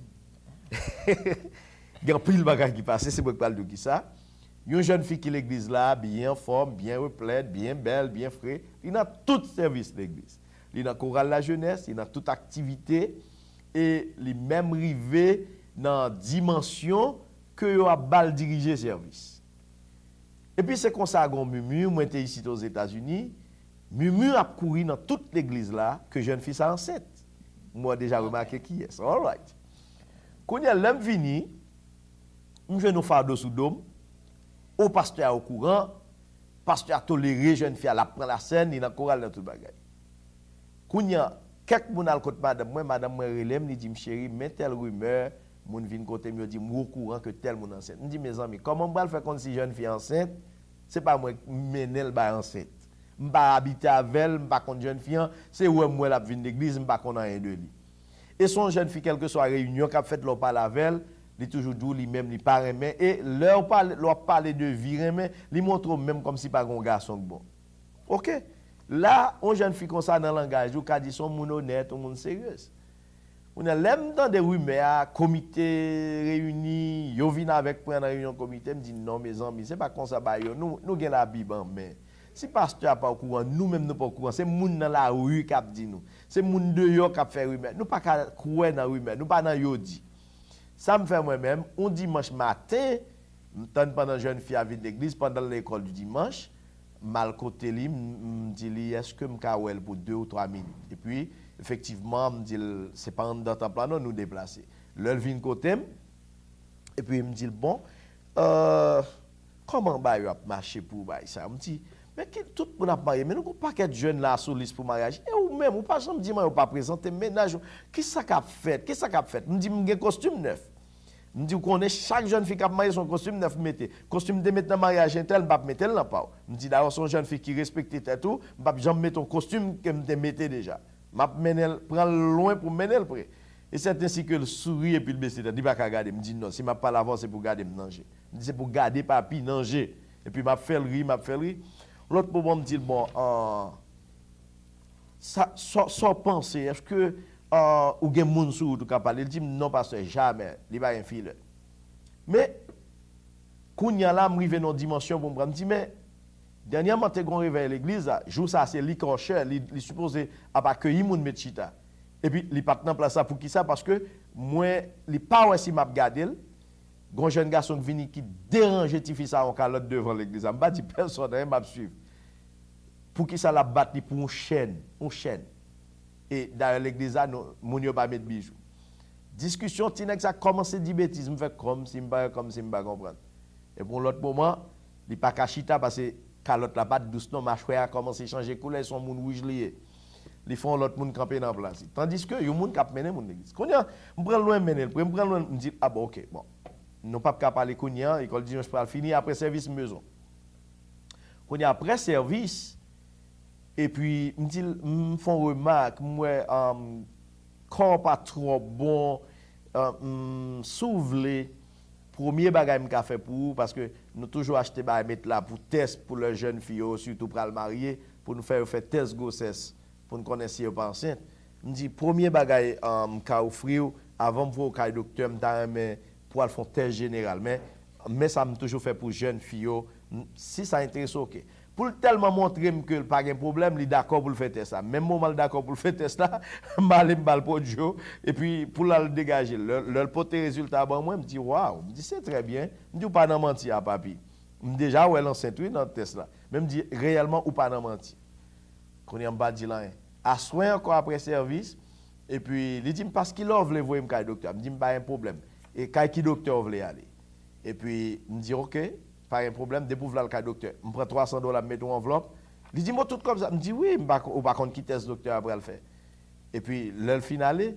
Gain pile bagage qui passé, c'est moi qui parle de qui ça. Une jeune fille qui l'église là, bien forme, bien replète, bien belle, bien frais, il a tout service de l'église. Il a chorale la jeunesse, il a toute activité et il même rivé dans dimension que yo a bal diriger service. Et puis c'est comme ça gon murmure, moi j'étais ici aux États-Unis, murmure a couru dans toute l'église là que jeune fille ça enceinte. Moi déjà remarqué qui est. All right. Quand il y a l'homme vini, je nous fardeau sous dôme, au pasteur au courant, pasteur a toléré jeune fille, elle prend la scène, il a chorale dans tout bagage. Quand il y a quelques moun al côté madame moi relève, il dit chérie, mais telle rumeur, moun vinn côté me dit au courant que tel moun enceinte. Me dit mes amis, comment on va faire comme si jeune fille enceinte, c'est pas moi menel ba enceinte. M'pa habiter avec elle, m'pa connait jeune fille, c'est où moi la vinn l'église, m'pa connait rien de lui. Et son jeune fille quelque soit réunion qu'a fait leur parler avec elle, il toujours dit lui-même il pas aimer et leur parler de vie aimer, il montre même comme si pas un garçon bon. OK. Là, on jeune fille comme ça dans le langage, ou qu'a dit son moun honnête, moun sérieux. On a l'aime dans des rumeurs, comité réuni, yo vinn avec prendre réunion comité, me dit non mes amis, c'est pas comme ça ba yo, nous gen la Bible en main. Si pasteur pas au courant, nous même nous pas au courant, c'est moun dans la rue qui a dit nous. C'est moun de yo qui a fait rumeur. Nous pas croire dans rumeur, nous pas dans yo dit. Ça me fait moi-même, on dimanche matin, m'tande pendant jeune fille à vinn l'église pendant l'école du dimanche. Mal côté li me dit est-ce que m'ka wel pour 2 ou 3 minutes et puis effectivement me dit c'est pas dans temps plan nous déplacer le vinn côté et puis me dit bon comment ba yo a marcher pour ba ça me dit mais tout moun a marié mais nous pas paquet de jeunes là sur liste pour mariage et ou même ou pas jamais dit moi pas présenter ménage qui ça qu'a fait me dit me costume neuf. Je dis qu'on est chaque jeune fille qui a marié son costume neuf mettez. Costume de mettre dans mariage intel, pas mettre là pas. Je dis d'ailleurs son jeune fille qui respecte tout, pas jamais mettre ton costume que me mettez déjà. M'a menel prend loin pour menel près. Et c'est ainsi que le sourit et puis le baisser, dit pas qu'à garder, me dit non, si m'a pas l'avant c'est pour garder me manger. Me dit c'est pour garder papi manger. Et puis m'a fait rire. L'autre pour me dire bon ça sans penser, est-ce que ou gen moun sou tout ka parler, il dit non pasteur jamais, il pas un fil. Mais kounya là m'rive dans dimension pour me dit mais dernièrement t'es gon réveil l'église là, jour ça c'est li crochet, li supposé accueillir moun metchita. Et puis li pas dans place ça pour qui ça parce que moi li pas si m'a garder gon jeune garçon qui vini qui dérange ti fi ça en calotte devant l'église, m'a dit personne m'a suivre. Pour qui ça la battre pour une chaîne. Et dans l'église, moun yo pas mettre bijoux. Discussion, Tinex a commencé à dire bêtises, me fait comme si me pas comprendre. Et pour l'autre moment, il pas cachita parce que calotte la batte doucement, ma frère a commencé à changer couleur, son moun rouge lié. Ils font l'autre moun camper dans place. Tandis que yo moun k'ap mener moun l'église. Konya, me prend loin mener, me dit ah bon OK, bon. Non pas qu'à parler konya, école dimanche pour finir après service maison. Konya après service et puis me font remarque moi corps pas trop bon s'ouvler premier bagage me fait pour parce que nous toujours acheter bagage mettre là pour test pour les jeunes filles surtout pour le marier pour nous faire test grossesse pour nous connaître si pas enceinte me dit premier bagage qu'a offrir avant de voir au docteur me pour faire test général mais ça me toujours fait pour jeunes filles si ça intéresse OK. Pour tellement montrer que le pas de problème, il est d'accord pour le faire test ça. Même moment d'accord pour le faire test là, m'aller m'bal podio et puis pour la dégager. Le poté résultat bon moi me dit waouh, me dit c'est très bien. Me dit pas nan mentir à papi. Me déjà ouais l'enceinte oui dans le test là. Même dit réellement ou pas nan mentir. Qu'on y a pas dit là. À soin encore après service et puis il dit parce qu'il veut voir me docteur. Me dit pas un problème. Et qui docteur veut aller. Et puis me dit OK. Pas un problème, dépouvre le docteur. Je prends $300, mets dans enveloppe. Il dit, moi, tout comme ça. Je dis, oui, ou pas contre qui teste docteur après le faire. Et puis, le finale,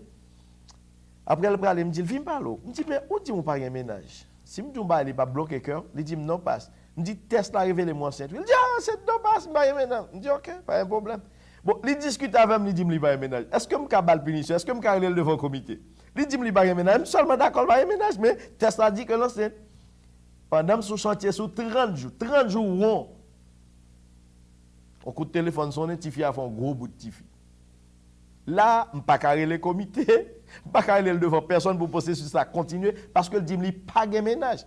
après le pralé, il me dit, viens par l'eau. Je me dis, mais où dit-on pas un ménage? Si je me dis, il n'est pas bloqué cœur, il dit, non, passe. Je me dis, test la révélez-moi enceinte. Il dit, ah, c'est non, passe, je vais ménage. Je me dis, OK, pas un problème. Bon, il discute avec moi, il dit, il va un ménage. Est-ce que je vais faire punition? Est-ce que je vais aller devant le comité? Il dit, il pas de ménage. Seulement d'accord, pas de ménage. Mais test a dit que l'enceinte, pendant ce chantier, sur 30 jours, on coup de téléphone sonne, Tifi a fait un gros bout de Tifi. Là, je ne peux pas carrer les comités, je ne peux pas carrer devant personne pour poser sur ça, continuer, parce que le dit, il n'y a pas de ménage.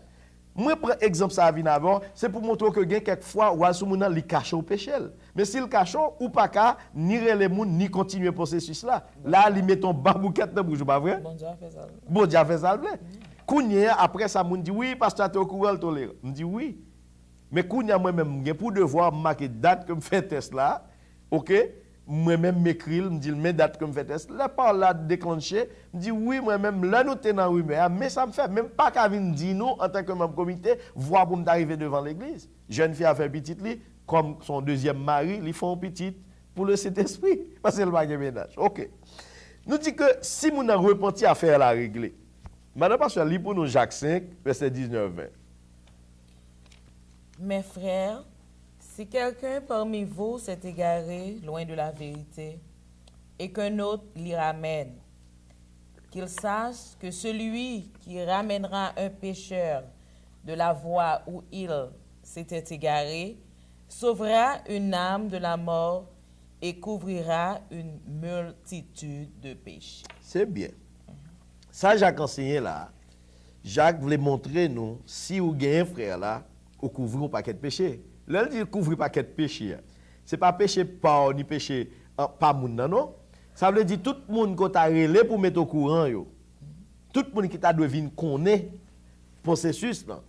Moi, je prends exemple ça avant, c'est pour montrer que quelquefois, ou al li cache au péché. Mais s'il cache, ou pas qu'à ni les gens, ni continuer le processus là. Là, il met ton babouquette dans bouche, pas vrai? Bon Dieu a fait ça. Bon Dieu a fait ça. Kounya, après ça, moun dit oui, pasteur, tu es au courant, tolérant. Je dis oui. Mais Kounya, moi-même, j'ai pour devoir marquer date que je fais test là, ok? Moi-même m'écris, me dit mes dates que je fais test. Là, par là, déclenché, me dit oui, moi-même, là, nous sommes dans rumeur, mais ça me fait même pas qu'à venir dire nous, en tant que membre comité, voir pour m'arriver devant l'église. Jeune fille a fait petite, comme son deuxième mari, ils font petite pour le Saint-Esprit, parce qu'elle va gagner ménage. Ok. Nous dit que si nous avons repenti à faire la régler, madame pasteur, lis pour nous Jacques 5, verset 19-20. Mes frères, si quelqu'un parmi vous s'est égaré loin de la vérité et qu'un autre l'y ramène, qu'il sache que celui qui ramènera un pécheur de la voie où il s'était égaré sauvera une âme de la mort et couvrira une multitude de péchés. C'est bien. Ça, Jacques enseigné là. Jacques voulait montrer nous, si vous avez un frère là, vous couvrez un paquet de péchés. Là, il dit couvrir un paquet de péchés. Ce n'est pas péché par ni péché pas moun non. Ça veut dire tout le monde qui t'a relé pour mettre au courant. Yo. Tout le monde qui t'a devine connaît le processus. Là.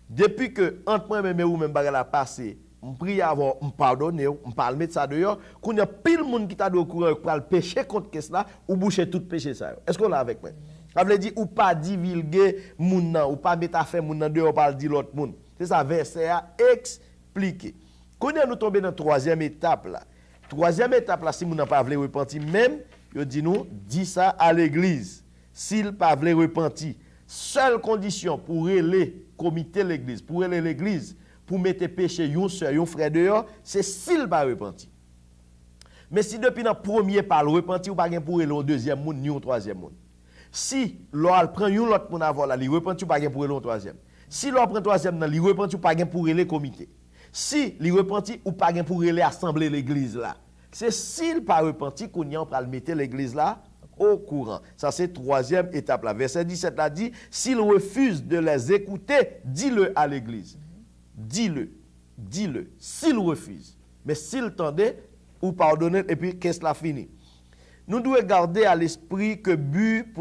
Depuis que entre moi-même et vous-même la passé, je prie avoir me pardonner, je parle mettre ça dehors, qu'on y a pile monde qui t'a au courant pour le péché contre qu'est-ce là ou boucher tout péché ça. Est-ce qu'on l'a avec moi? Ça veut dire ou pas divulguer moun nan, ou pas mettre affaire moun nan dehors pour dire l'autre monde. C'est ça verset à expliquer. Quand nous tombons dans la troisième étape là. Troisième étape là, si moun nan pas voulu repentir même, yo dit nous dit ça à l'église. S'il pas voulu repentir, seule condition pour aller comité l'église, pour aller l'église, pour mettre péché yon sœur, yon frère dehors, c'est s'il pas repentir. Mais si depuis dans premier pas le repentir ou pas gen pour aller au deuxième monde ni au troisième monde. Si l'on prend yon l'autre monde avant là, li repentir pas gen pour aller au troisième. Si l'on prend troisième nan, li repentir pas gen pour aller comité. Si li repentir ou pas gen pour aller assembler l'église là. C'est s'il pas repentir qu'on y en pral mettre l'église là au courant. Ça c'est troisième étape là. Verset 17 là dit, s'il refuse de les écouter, dis-le à l'église. Dis-le. Dis-le. S'il refuse. Mais s'il tendait, ou pardonner, et puis qu'est-ce la fini. Nous devons garder à l'esprit que but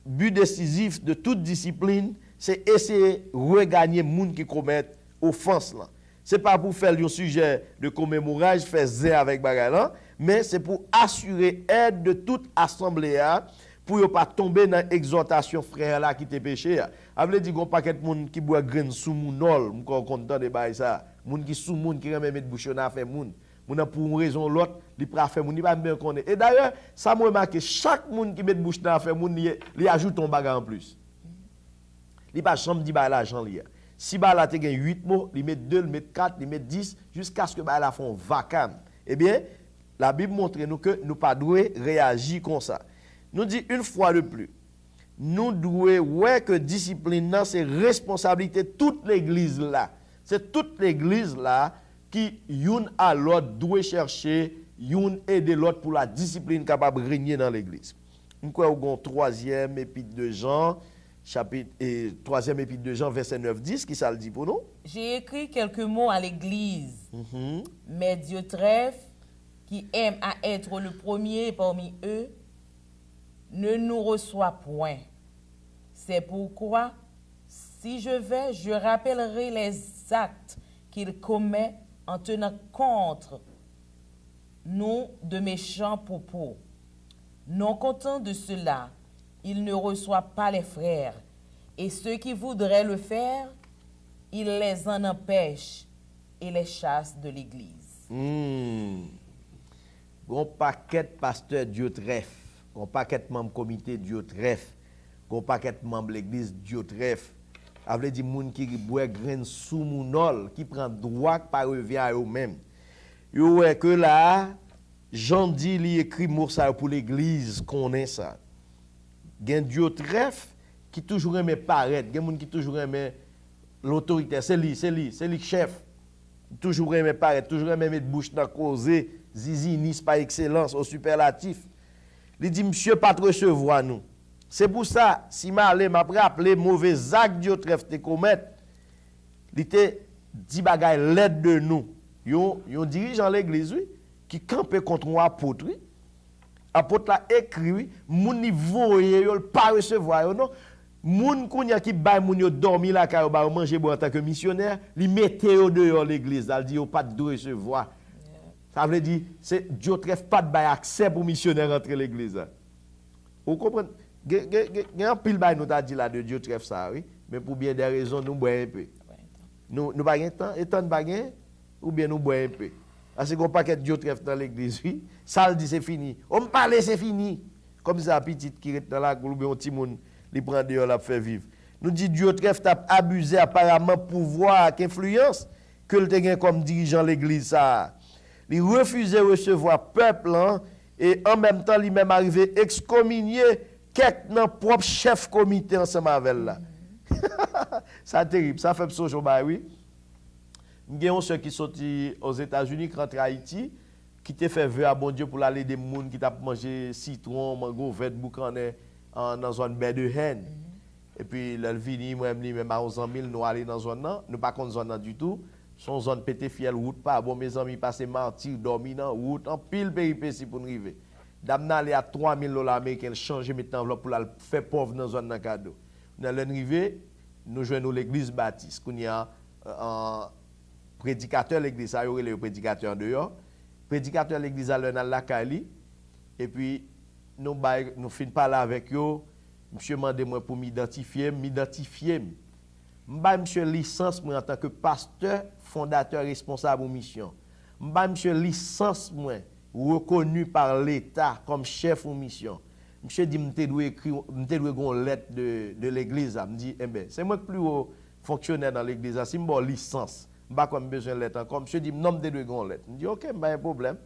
décisif de toute discipline, c'est essayer de regagner les gens qui commettent offense là. Ce n'est pas pour faire un sujet de commémorage, faire zé avec bagay, mais c'est pour assurer aide de toute assemblée pour ne pas tomber dans l'exhortation frère là qui te péché. Avait dit qu'on paquet de monde qui boit grain sous mounol, m'ko content de bail ça. Monde qui sous monde qui remet mettre bouchon à faire monde. Moun pour une raison l'autre, il pas faire monde, il pas bien connaître. Et d'ailleurs, ça m'a remarqué chaque monde qui met bouche dans faire monde, il ajoute un bagage en plus. Il pas chambre dit ba l'argent li. Si ba la te gen 8 mots, il met 2, il met 4, il met 10 jusqu'à ce que ba la font vacam. Eh bien, la Bible montre nous que nous pas doué réagir comme ça. Nous dit une fois de plus, nous devons ouais que discipline c'est responsabilité toute l'église là. C'est toute l'église là qui youn à l'autre doit chercher youn aider l'autre pour la discipline capable de régner dans l'église. Nous croyons au troisième épître de Jean chapitre et troisième épître de Jean verset 9-10 qui ça le dit pour nous. J'ai écrit quelques mots à l'église. Mais Diotrephe qui aime à être le premier parmi eux ne nous reçoit point. C'est pourquoi, si je vais, je rappellerai les actes qu'il commet en tenant contre nous de méchants propos. Non content de cela, il ne reçoit pas les frères, et ceux qui voudraient le faire, il les en empêche et les chasse de l'église. Bon paquet pasteur Diotrephe. Gon paquet membre comité Diotrephe, gon paquet membre l'église Diotrephe. Avle di moun qui boit grain sous mounol, qui prend droit par revient à eux-mêmes. Yo ouais que là, Jean dit li écrit mot ça pour l'église connaît ça. gen Diotrephe qui toujours aimé paraître, gen moun qui toujours aimé l'autorité, c'est lui chef. Toujours aimé paraître, toujours aimé mettre bouche dans causer, zizi nis par excellence au superlatif. Il dit monsieur pas recevoir nous. C'est pour ça si m'a allé m'a rappelé mauvais acte Diotrephe te commettre. Il était dit bagay l'aide de nous. Yon dirigeant l'église oui, qui campait contre un apôtre. Oui. Apôtre là écrit oui, moun ni voye yo pas recevoir yo non. Moun kounya qui bay moun yo dormi la ka yo ba manger bon en tant que missionnaire, li mette yo dehors l'église, il dit yo pas de recevoir. Ça veut dire c'est Diotrephe pas de bay accès pour missionnaire rentrer l'église. Vous comprenez? Gen un pile bay nous t'a dit là de Diotrephe ça oui, mais pour bien des raisons nous boit un peu. Nous pas gain temps, et temps pas gain ou bien nous boit un peu. Parce qu'on paquet Diotrephe dans l'église oui, ça le dit c'est fini. On me parle c'est fini. Comme ça petite qui est dans la cour ou un petit monde li prend dehors la fait vivre. Nous dit Diotrephe t'a abusé apparemment pouvoir et influence que le te comme dirigeant l'église ça. Il refusait recevoir peuple hein, et en même temps lui même arrivé excommunier quelques nan propre chef comité ensemble avec là. Ça terrible, ça fait pso ba oui. M'gen ceux qui sorti aux États-Unis rentre à Haïti qui te fait vœu à bon Dieu pour aller des monde qui t'a mangé citron, mango, vert boucané dans zone baie de Haine. Et puis le vini moi même à 11 000 nous aller dans zone là, nous pas connait zone là du tout. Son zone pété fiel route pas bon mes amis passer martyr dormi dans route en pile péripétie pour nous arriver. D'amna aller à $3,000 américains changer mettre enveloppe pour la faire pauvre dans zone dans cadeau. Nous allons arriver nous joignons l'église baptiste qu'on y a un prédicateur l'église ça y le prédicateur dehors. Prédicateur l'église à la Kali et puis nous fin parler avec yo monsieur mandé moi pour m'identifier m'ba monsieur licence moi en tant que pasteur fondateur responsable de mission m'ba monsieur licence moi reconnu par l'état comme chef de mission monsieur dit m'te doit écrire m'te doit gon lettre de l'église me dit eh ben c'est moi plus haut fonctionnaire dans l'église si m'bo licence m'ba comme besoin lettre encore monsieur dit non m'te doit gon lettre me dit OK pas un problème.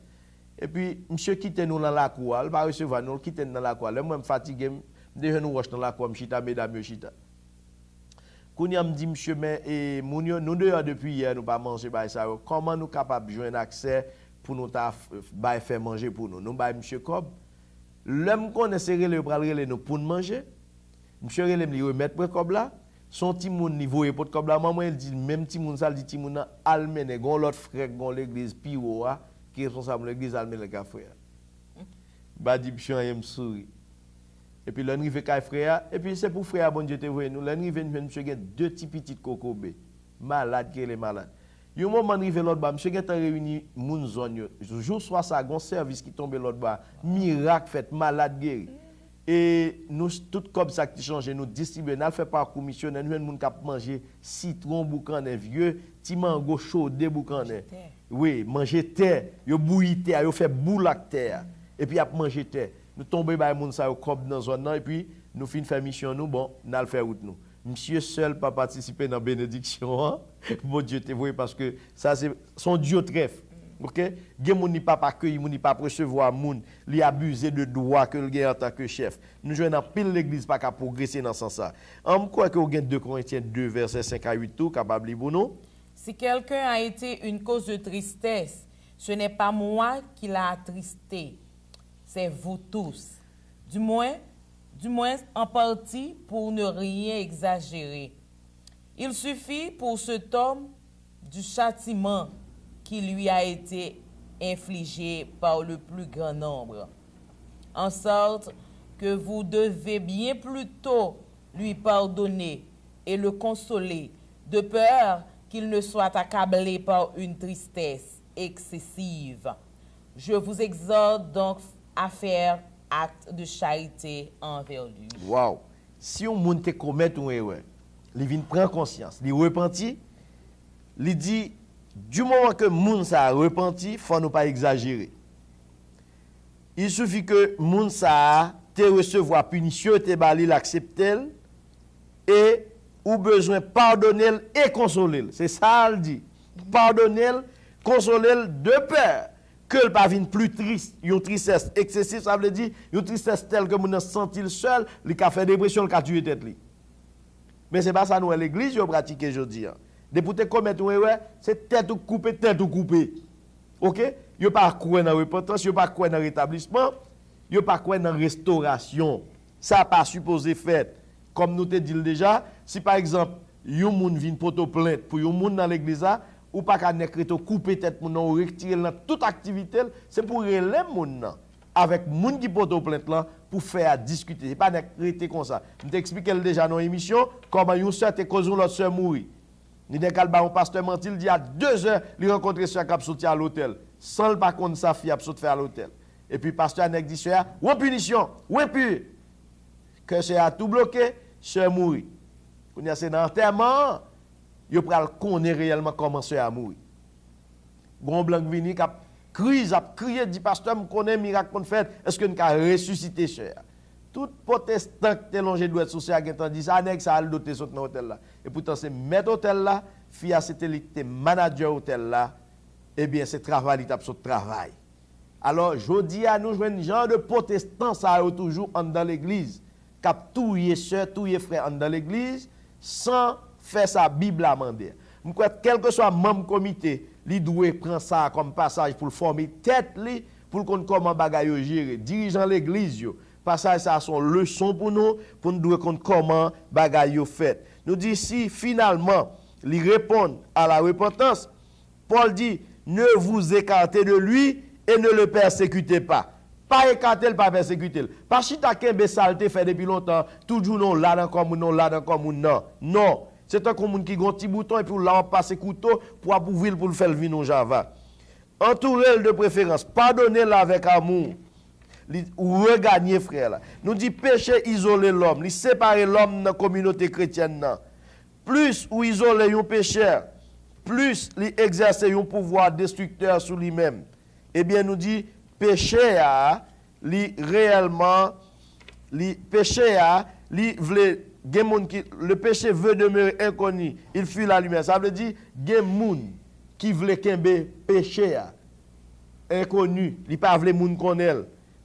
Et puis, monsieur quitte nous dans la cour, il va recevoir nous, quitte nous dans la cour. Là, moi, je suis fatigué, déjà nous wash dans la cour, chita, mesdames, chita. Kounia me dit, monsieur, mais nous dehors depuis hier, nous pas manger, ça. Comment nous capables de joindre accès pour nous faire manger pour nous? Nous, monsieur Cobb, l'homme qu'on essaie de prendre nous pour nous manger, monsieur Relem lui remettre pour Cobb là, son petit moun niveau et pour Cobb là, maman, il dit, même petit moun ça, il dit, petit moun almene, gon l'autre frère, gon l'église, piro, qui est responsable de l'église allemande le frère. Ba dit monsieur me sourit. Et puis l'enrive kay frère et puis c'est pour frère bon Dieu te voye nous l'enrive monsieur gen deux petits kokobé malade qui est malade. Yo moment arrivé l'autre bas monsieur gen réuni moun zone jour soit ça gon service qui tombe l'autre bas miracle fait malade guéri. Et nous tout comme ça qui change nous distribuer nous fait parcours missionnaire nous moun k'ap manger citron boucané vieux ti mango chaud de boucané. Oui, manger terre, yo bouilli terre, yo fait boulak terre et puis a manger terre. Nous tomber ba moun ça yo cob dans zone nan et puis nous fin faire mission nous bon, n'al faire route nous. Monsieur seul pas participer dans bénédiction hein? Bon Dieu te voye parce que ça c'est son Diotrephe. OK? Gen moun ni pas accueillir, moun ni pas recevoir moun, li abuser de droit que le gen en tant que chef. Nous joignons pile l'église pas ka progresser dans ce sens ça. On croit que au gen 2 Corinthiens 2 verset 5 à 8 tout capable pour nous. Si quelqu'un a été une cause de tristesse, ce n'est pas moi qui l'a attristé, c'est vous tous. Du moins en partie pour ne rien exagérer. Il suffit pour cet homme du châtiment qui lui a été infligé par le plus grand nombre, en sorte que vous devez bien plutôt lui pardonner et le consoler, de peur qu'il ne soit accablé par une tristesse excessive. Je vous exhorte donc à faire acte de charité envers lui. Wow! Si on moun te commet une erreur, il vient prendre conscience, il repentit, il dit, du moment que moun sa repenti, faut nous pas exagérer. Il suffit que moun sa te recevoir punition, te bali l'accepter et ou besoin pardonner et consoler. C'est ça il dit. Pardonner, consoler de peur que le pas plus triste, une tristesse excessive, ça veut dire une tristesse telle que mon senti seul, il a fait dépression, il a tué tête li. Mais c'est pas ça nous l'église yo pratique aujourd'hui. Depuis te commettre ouais, c'est tête ou coupé. OK? Yo pas croire dans repentance, yo pas croire dans rétablissement, yo pas croire dans restauration. Ça pas supposé faire. Comme nous te dit déjà, si par exemple, yon moun vient porter plainte pour yon moun dans l'église là, ou pas qu'à nekreto couper tête moun ou retirer dans toute activité, c'est pour relèver moun nan avec moun qui porte plainte là pour faire discuter. C'est pas nekreté comme ça. Je t'explique déjà dans l'émission comment yon sœur te cause l'autre sœur mourir. Ni de kalba un pasteur mentil dit à 2 heures, il rencontre sœur qui a sorti à l'hôtel. Sans le pas contre sa fille a sorti faire à l'hôtel. Et puis pasteur nek dit sœur, ou punition, ou puis que c'est a tout bloqué, sœur mourir. Quand il y a c'est dans l'enterrement, il pral connaître réellement comment sœur a mourir. Gon blanc vini qui a crié dit pasteur me connaît miracle qu'on fait, est-ce que nous a ressuscité sœur? Tout protestant qui est longé doit être sur sœur qui dit ça nèg ça a le doté dans l'hôtel là. Et pourtant c'est maître hôtel là, fille a c'était manager hôtel là, eh bien c'est travail il tape sur travail. Alors jodi à nous joindre genre de protestants ça toujours dans l'église, cap touyer sœur, touyer frère dans l'église sans faire sa Bible à mander. Quel que soit membre comité, il doit prendre ça comme passage pour former tête li pour qu'on comment bagaille gérer. Dirigeant l'église yo, passage ça son leçon pour nous doit qu'on comment bagaille fait. Nous dit si finalement il répond à la repentance, Paul dit ne vous écartez de lui et ne le persécutez pas. Pas écarter, pas persécuter. Pas chita kembe saleté fait depuis longtemps, toujours non là dans comme non là dans comme non. Non, c'est un comme qui gon petit bouton et puis là on passe couteau pour appouvrir pour le faire vin au Java. Entourez-le de préférence, pardonnez-le avec amour. Ou regagner frère là. Nous dit péché isoler l'homme, li séparer l'homme dans la communauté chrétienne nan. Plus ou isoler un pécheur, plus li exercer un pouvoir destructeur sur lui-même. Eh bien nous dit péché a li réellement li péché a li vle gen moun qui le péché veut demeurer inconnu, il fuit la lumière. Ça veut dire gen moun qui vle kembe péché a inconnu, li pas vle moun connaît.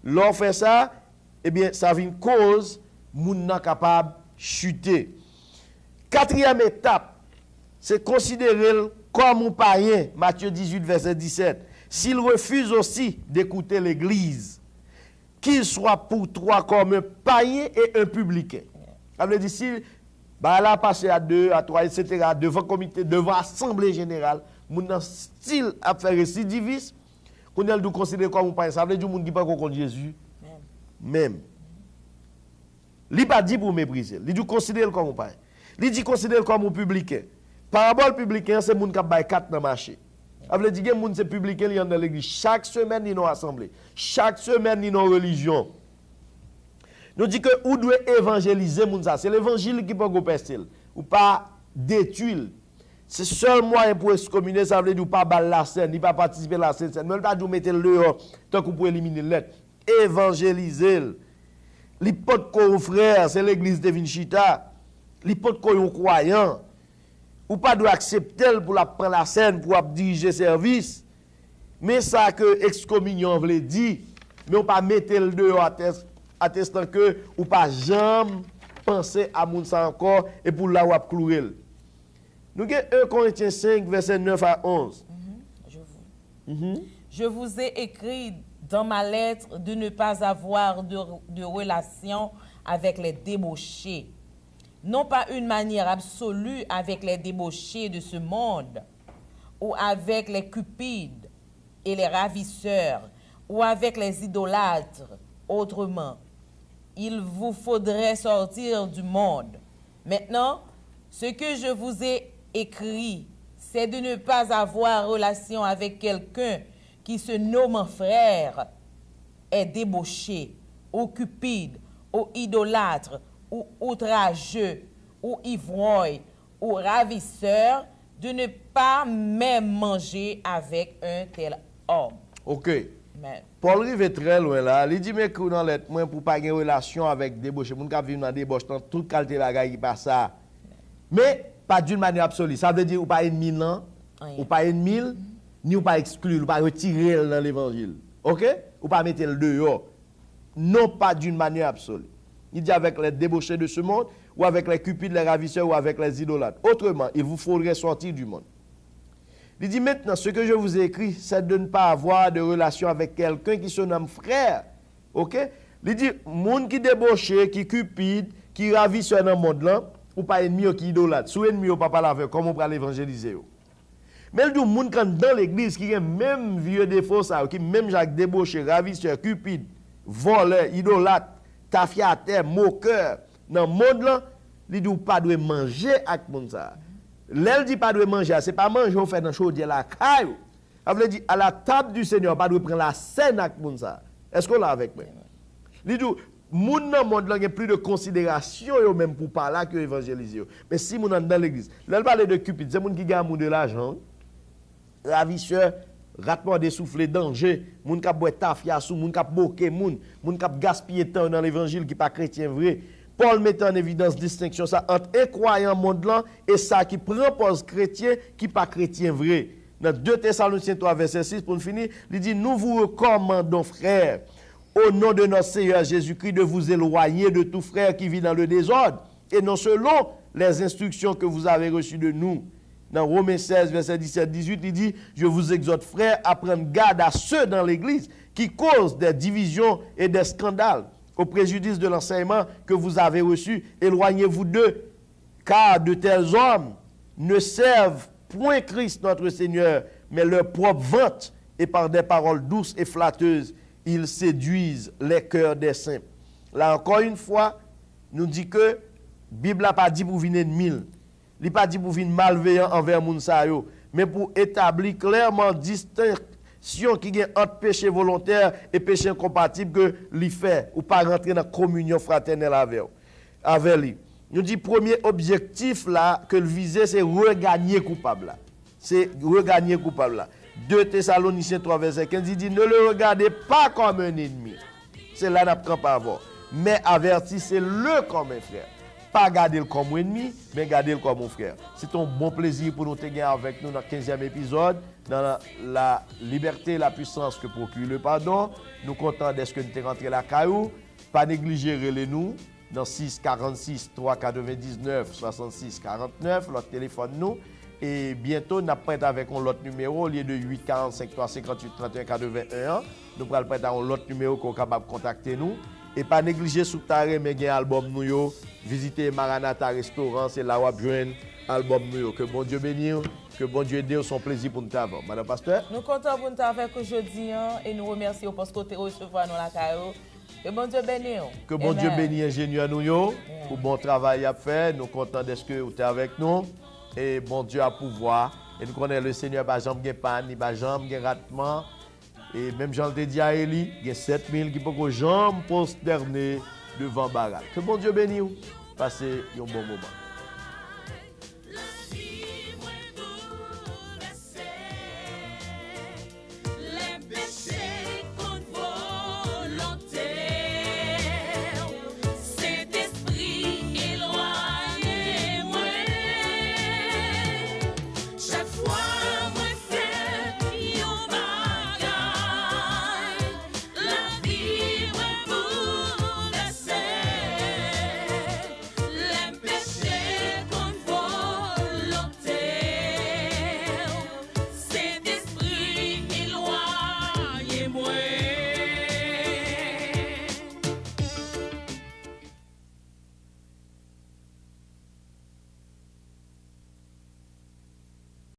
L'on fait ça, eh bien ça vient cause moun nan capable chuter. Quatrième étape, c'est considérer comme un païen, Matthieu 18 verset 17. S'il refuse aussi d'écouter l'Église, qu'il soit pour toi comme un païen et un publicain. Ça veut dire, si là passé à 2, à 3, etc., devant comité, devant assemblée générale, mon style à faire récidiviste, qu'on a le considérer comme un païen. Ça veut dire que les gens qui ne parlent pas contre Jésus, même. Il n'a pas dit pour mépriser, il dit considérer comme un païen. Il dit considérer comme un publicain. Parabole publicain, c'est les gens qui ont 4 dans le marché. Ça veut dire que les gens qui publicains dans l'église. Chaque semaine, ils ont assemblée. Chaque semaine, ils ont religion. Nous disons que vous devez évangéliser les gens. C'est l'évangile qui peut vous percer. Ou pas détruire. C'est le seul moyen pour excommunier. Ça veut dire pas baller la scène, ni pas participer à la scène. Même pas vous mettre le dehors tant que vous pouvez éliminer l'être. Évangéliser. L'hypothèque qu'on frère, c'est l'église de Vinchita. L'hypothèque qu'on croyant. Ou pas doit accepter pour la prendre la scène pour diriger service. Mais ça que excommunion veut dire, mais on pas mettre le dehors attestant que ou pas jamais penser à moun ça encore et pour la ou clouer. Nous avons 1 Corinthiens 5 verset 9 à 11. Je vous ai écrit dans ma lettre de ne pas avoir de relation avec les débauchés. Non pas une manière absolue avec les débauchés de ce monde, ou avec les cupides et les ravisseurs, ou avec les idolâtres. Autrement, il vous faudrait sortir du monde. Maintenant, ce que je vous ai écrit, c'est de ne pas avoir relation avec quelqu'un qui se nomme frère, est débauché, ou cupide, ou idolâtre, ou outrageux, ou ivrogne, ou ravisseur, de ne pas même manger avec un tel homme. Ok. Mais, Paul rive très loin là. Il dit mais que dans lettre moi pour pas avoir relation avec débauché, moun ka vivre dans débauche dans toute qualité bagaille qui passe ça. Mais pas d'une manière absolue. Ça veut dire ou pas ennemi non, ou pas ennemi, ni ou pas exclure, ou pas retirer dans l'évangile. OK? Ou pas mettre le dehors. Non pas d'une manière absolue. Il dit avec les débauchés de ce monde, ou avec les cupides, les ravisseurs, ou avec les idolâtres. Autrement, il vous faudrait sortir du monde. Il dit maintenant, ce que je vous ai écrit, c'est de ne pas avoir de relation avec quelqu'un qui se nomme frère. OK? Il dit, monde qui débauché, qui cupide, qui ravisseur dans le monde là, ou pas ennemi qui idolâtre. Sous ennemi ou pas parler avec, comment on peut l'évangéliser. Mais il dit, monde quand dans l'église, qui a même vieux défaut, ça, qui même Jacques débauché, ravisseur, cupide, voleur, idolâtre, tafiateur, moqueur, dans le monde là, il dit, pas de manger avec monde ça. L'elle dit pas de manger, c'est pas manger on fait dans chaudière la caille. Ça veut dire à la table du Seigneur, pas de prendre la scène avec monde ça. Est-ce qu'on l'a avec moi? Il dit, moun dans le monde là, il y a plus de considération yo même pour parler que évangéliser. Mais si moun dans l'église, l'elle parle de cupide, c'est moun qui gagne de l'argent, ravisseur, ratement dessoufflé, danger, moun qui boit tafia sou, moun qui boquer moun qui gaspiller temps dans l'évangile qui pas chrétien vrai. Paul met en évidence distinction ça entre un croyant monde là et ça qui propose chrétien qui pas chrétien vrai. Dans 2 Thessaloniciens 3 verset 6 pour finir, il dit nous vous recommandons frères au nom de notre Seigneur Jésus-Christ de vous éloigner de tout frère qui vit dans le désordre et non selon les instructions que vous avez reçues de nous. Dans Romains 16 verset 17-18, il dit je vous exhorte frères à prendre garde à ceux dans l'église qui causent des divisions et des scandales au préjudice de l'enseignement que vous avez reçu, éloignez-vous d'eux, car de tels hommes ne servent point Christ notre Seigneur, mais leur propre vente, et par des paroles douces et flatteuses, ils séduisent les cœurs des saints. Là encore une fois, nous dit que la Bible n'a pas dit pour venir ennemi, il n'a pas dit pour venir malveillant envers Mounsayo, mais pour établir clairement distinction qui est entre péché volontaire et péché incompatible que lui fait ou pas rentrer dans la communion fraternelle avec lui. Nous dit premier objectif là que le viser c'est regagner coupable là. C'est regagner coupable là. 2 Thessaloniciens 3 verset 15 il dit ne le regardez pas comme un ennemi. C'est là n'a pas avoir. Mais avertissez-le comme un frère. Pas garder-le comme un ennemi, mais garder-le comme un frère. C'est un bon plaisir pour nous te gagner avec nous dans le 15e épisode, dans la liberté et la puissance que procure le pardon. Nous comptons d'être que nous sommes rentrés la caillou. Pas négliger nous dans 6 46 3 99 66 49, notre téléphone nous. Et bientôt, nous allons prêter avec un autre numéro, au lieu de 8 45 3 58 31 81. Nous allons prêter avec un autre numéro qu'on est capable de contacter nous. Et pas négliger sous taré mais gain album nous yo, visiter Maranatha restaurant, c'est là où on joindre album nous yo. Que bon Dieu bénisse, que bon Dieu aide, son plaisir pour nous t'avoir. Madame Pasteur. Nous comptons pour nous avec aujourd'hui et nous remercions parce que tu recevoir nous la caillou. Que bon Dieu bénisse. Que bon Dieu bénisse ingénieur nous yo pour bon travail à faire. Nous comptons d'être que vous êtes avec nous et bon Dieu a pouvoir et nous connaissons le Seigneur pas jambe gain panne, ni pas jambe gain ratement. Et même Jean te dit à Élie, il y a 7000 qui peuvent jamais posterner devant Baral. Que bon Dieu bénisse. Passez un bon moment.